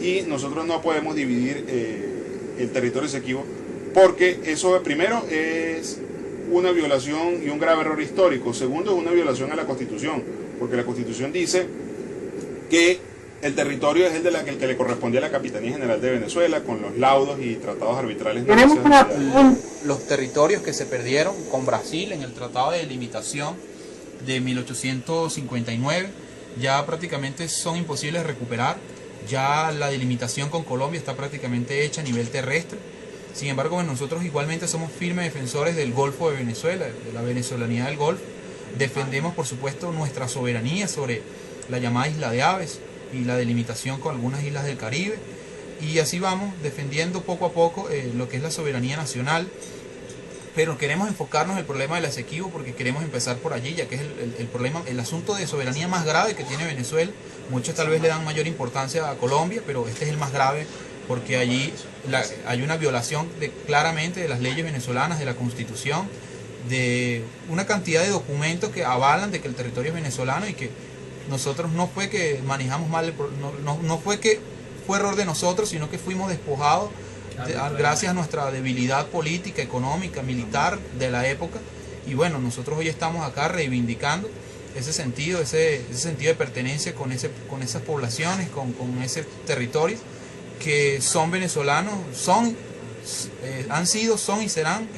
y nosotros no podemos dividir el territorio Esequibo, porque eso primero es una violación y un grave error histórico. Segundo, es una violación a la Constitución, porque la Constitución dice que el territorio es el que le corresponde a la Capitanía General de Venezuela, con los laudos y tratados arbitrales. Los territorios que se perdieron con Brasil en el Tratado de Delimitación de 1859 ya prácticamente son imposibles de recuperar. Ya la delimitación con Colombia está prácticamente hecha a nivel terrestre. Sin embargo, bueno, nosotros igualmente somos firmes defensores del Golfo de Venezuela, de la venezolanidad del Golfo. Defendemos, por supuesto, nuestra soberanía sobre la llamada Isla de Aves y la delimitación con algunas islas del Caribe. Y así vamos defendiendo poco a poco lo que es la soberanía nacional. Pero queremos enfocarnos en el problema del Esequibo porque queremos empezar por allí, ya que es el problema, el asunto de soberanía más grave que tiene Venezuela. Muchos tal vez le dan mayor importancia a Colombia, pero este es el más grave porque allí hay una violación claramente de las leyes venezolanas, de la Constitución, de una cantidad de documentos que avalan de que el territorio es venezolano y que nosotros no fue que manejamos mal, no fue que fue error de nosotros, sino que fuimos despojados gracias a nuestra debilidad política, económica, militar de la época. Y bueno, nosotros hoy estamos acá reivindicando ese sentido de pertenencia con esas poblaciones, con ese territorio que son venezolanos, han sido, son y serán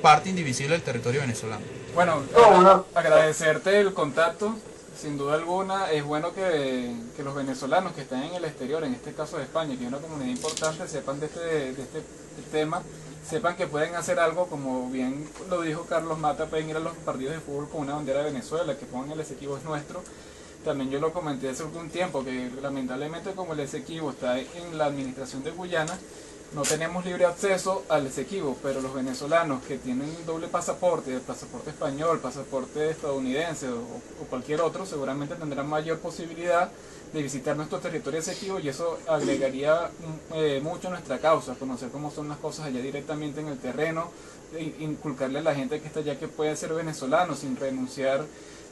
parte indivisible del territorio venezolano. Bueno, agradecerte el contacto. Sin duda alguna es bueno que los venezolanos que están en el exterior, en este caso de España, que es una comunidad importante, sepan de este tema, sepan que pueden hacer algo, como bien lo dijo Carlos Mata, pueden ir a los partidos de fútbol con una bandera de Venezuela, que pongan el Esequibo es nuestro. También yo lo comenté hace algún tiempo, que lamentablemente como el Esequibo está en la administración de Guyana, no tenemos libre acceso al Esequibo, pero los venezolanos que tienen doble pasaporte, el pasaporte español, pasaporte estadounidense o cualquier otro, seguramente tendrán mayor posibilidad de visitar nuestro territorio Esequibo y eso agregaría mucho a nuestra causa, conocer cómo son las cosas allá directamente en el terreno, inculcarle a la gente que está allá que puede ser venezolano sin renunciar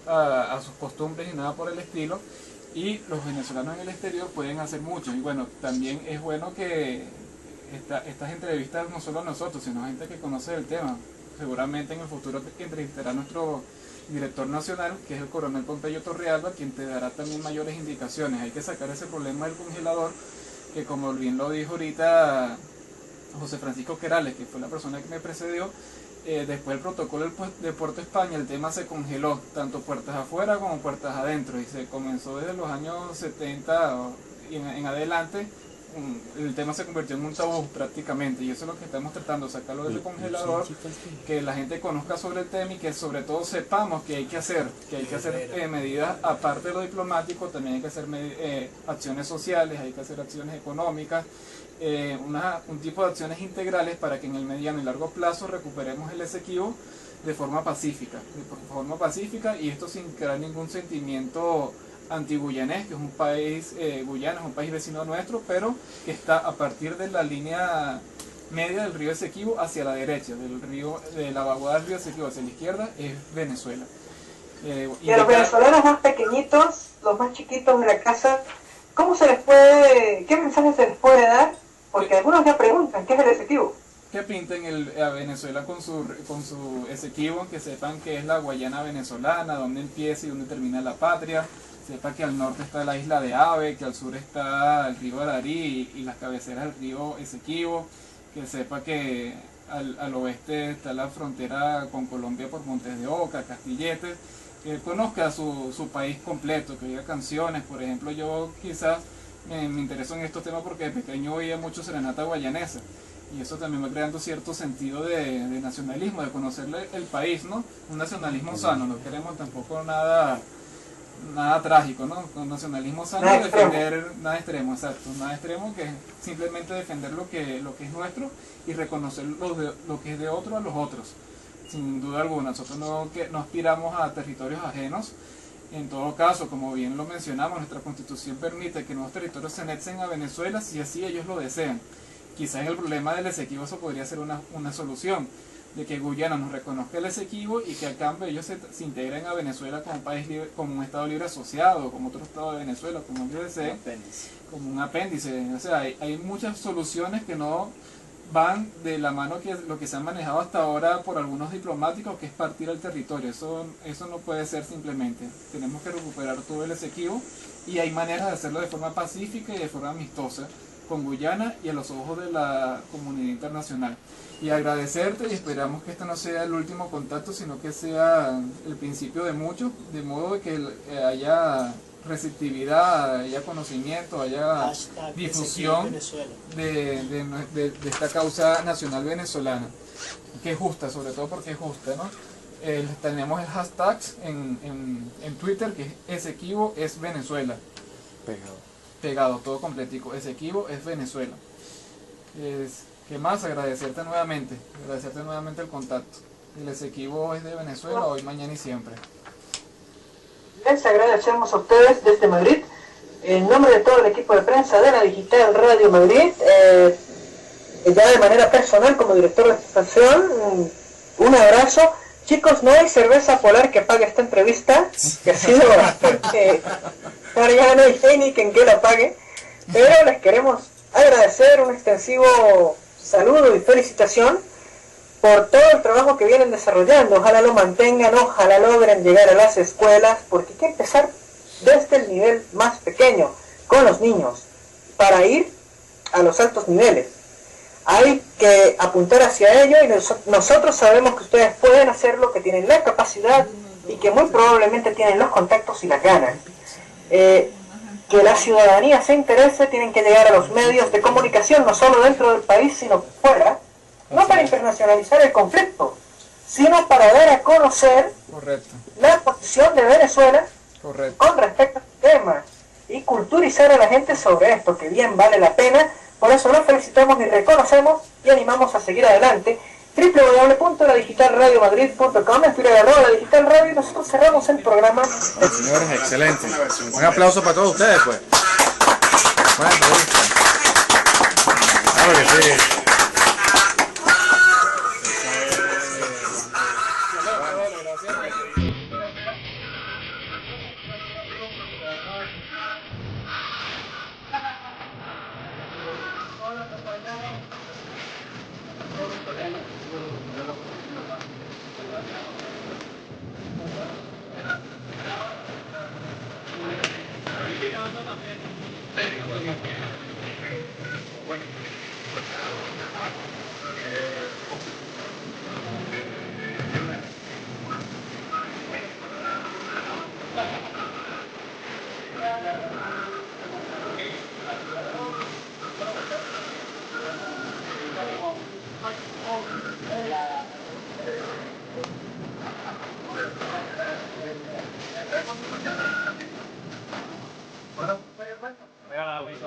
a sus costumbres y nada por el estilo. Y los venezolanos en el exterior pueden hacer mucho y bueno, también es bueno que estas entrevistas no solo a nosotros, sino a gente que conoce el tema. Seguramente en el futuro entrevistará a nuestro director nacional, que es el coronel Pompeyo Torrealba, quien te dará también mayores indicaciones. Hay que sacar ese problema del congelador, que como bien lo dijo ahorita José Francisco Querales, que fue la persona que me precedió, después del protocolo de Puerto España, el tema se congeló, tanto puertas afuera como puertas adentro, y se comenzó desde los años 70 y en adelante. El tema se convirtió en un tabú prácticamente y eso es lo que estamos tratando, sacarlo del congelador, que la gente conozca sobre el tema y que sobre todo sepamos que hay que hacer medidas aparte de lo diplomático, también hay que hacer acciones sociales, hay que hacer acciones económicas, un tipo de acciones integrales para que en el mediano y largo plazo recuperemos el Esequibo de forma pacífica y esto sin crear ningún sentimiento antiguyanés, que es un país, Guyana es un país vecino nuestro, pero que está a partir de la línea media del río Esequibo hacia la derecha, de la vaguada del río Esequibo hacia la izquierda es Venezuela. Y a los venezolanos más pequeñitos, los más chiquitos de la casa, ¿qué mensaje se les puede dar? Porque algunos ya preguntan, ¿qué es el Esequibo? Que pinten a Venezuela con su Esequibo, que sepan que es la Guayana venezolana, dónde empieza y dónde termina la patria. Sepa que al norte está la isla de Ave, que al sur está el río Ararí y las cabeceras del río Esequibo, que sepa que al oeste está la frontera con Colombia por Montes de Oca, Castilletes, que conozca su país completo, que oiga canciones. Por ejemplo, yo quizás me intereso en estos temas porque de pequeño oía mucho serenata guayanesa y eso también va creando cierto sentido de nacionalismo, de conocerle el país, ¿no? Un nacionalismo sano, no queremos tampoco nada trágico, ¿no? Con nacionalismo sano, nada extremo, exacto, nada extremo, que es simplemente defender lo que es nuestro y reconocer lo que es de otro a los otros, sin duda alguna. Nosotros no aspiramos a territorios ajenos. En todo caso, como bien lo mencionamos, nuestra constitución permite que nuevos territorios se anexen a Venezuela si así ellos lo desean. Quizás el problema del Esequibo eso podría ser una solución, de que Guyana nos reconozca el Esequibo y que a cambio ellos se integren a Venezuela como un país libre, como un estado libre asociado, como otro estado de Venezuela, como ellos deseen, como un apéndice. O sea, hay muchas soluciones que no van de la mano que lo que se ha manejado hasta ahora por algunos diplomáticos, que es partir el territorio. Eso no puede ser simplemente. Tenemos que recuperar todo el Esequibo y hay maneras de hacerlo de forma pacífica y de forma amistosa con Guyana y a los ojos de la comunidad internacional. Y agradecerte, y esperamos que este no sea el último contacto, sino que sea el principio de muchos, de modo de que haya receptividad, haya conocimiento, haya Hashtag difusión Venezuela. de esta causa nacional venezolana, que es justa, sobre todo porque es justa, ¿no? Tenemos el hashtag en Twitter, que es Esequibo es Venezuela. Pegado, todo completico. Esequibo es Venezuela. ¿Qué más? Agradecerte nuevamente el contacto. El Esequibo es de Venezuela, hoy, mañana y siempre. Les agradecemos a ustedes desde Madrid, en nombre de todo el equipo de prensa de la Digital Radio Madrid, ya de manera personal como director de estación, un abrazo. Chicos, no hay cerveza polar que pague esta entrevista, que ha sido bastante Mariano y Heineken que la pague, pero les queremos agradecer un extensivo saludo y felicitación por todo el trabajo que vienen desarrollando. Ojalá lo mantengan, ojalá logren llegar a las escuelas, porque hay que empezar desde el nivel más pequeño, con los niños, para ir a los altos niveles. Hay que apuntar hacia ello y nosotros sabemos que ustedes pueden hacerlo, que tienen la capacidad y que muy probablemente tienen los contactos y las ganas. Que la ciudadanía se interese, tienen que llegar a los medios de comunicación, no solo dentro del país, sino fuera, no para internacionalizar el conflicto, sino para dar a conocer la posición de Venezuela con respecto al tema y culturizar a la gente sobre esto, que bien vale la pena. Por eso los felicitamos y reconocemos y animamos a seguir adelante. www.ladigitalradiomadrid.com, en Twitter @ La Digital Radio, y nosotros cerramos el programa. Señores, excelente. Un aplauso para todos ustedes, pues. Buena entrevista. Claro que sí.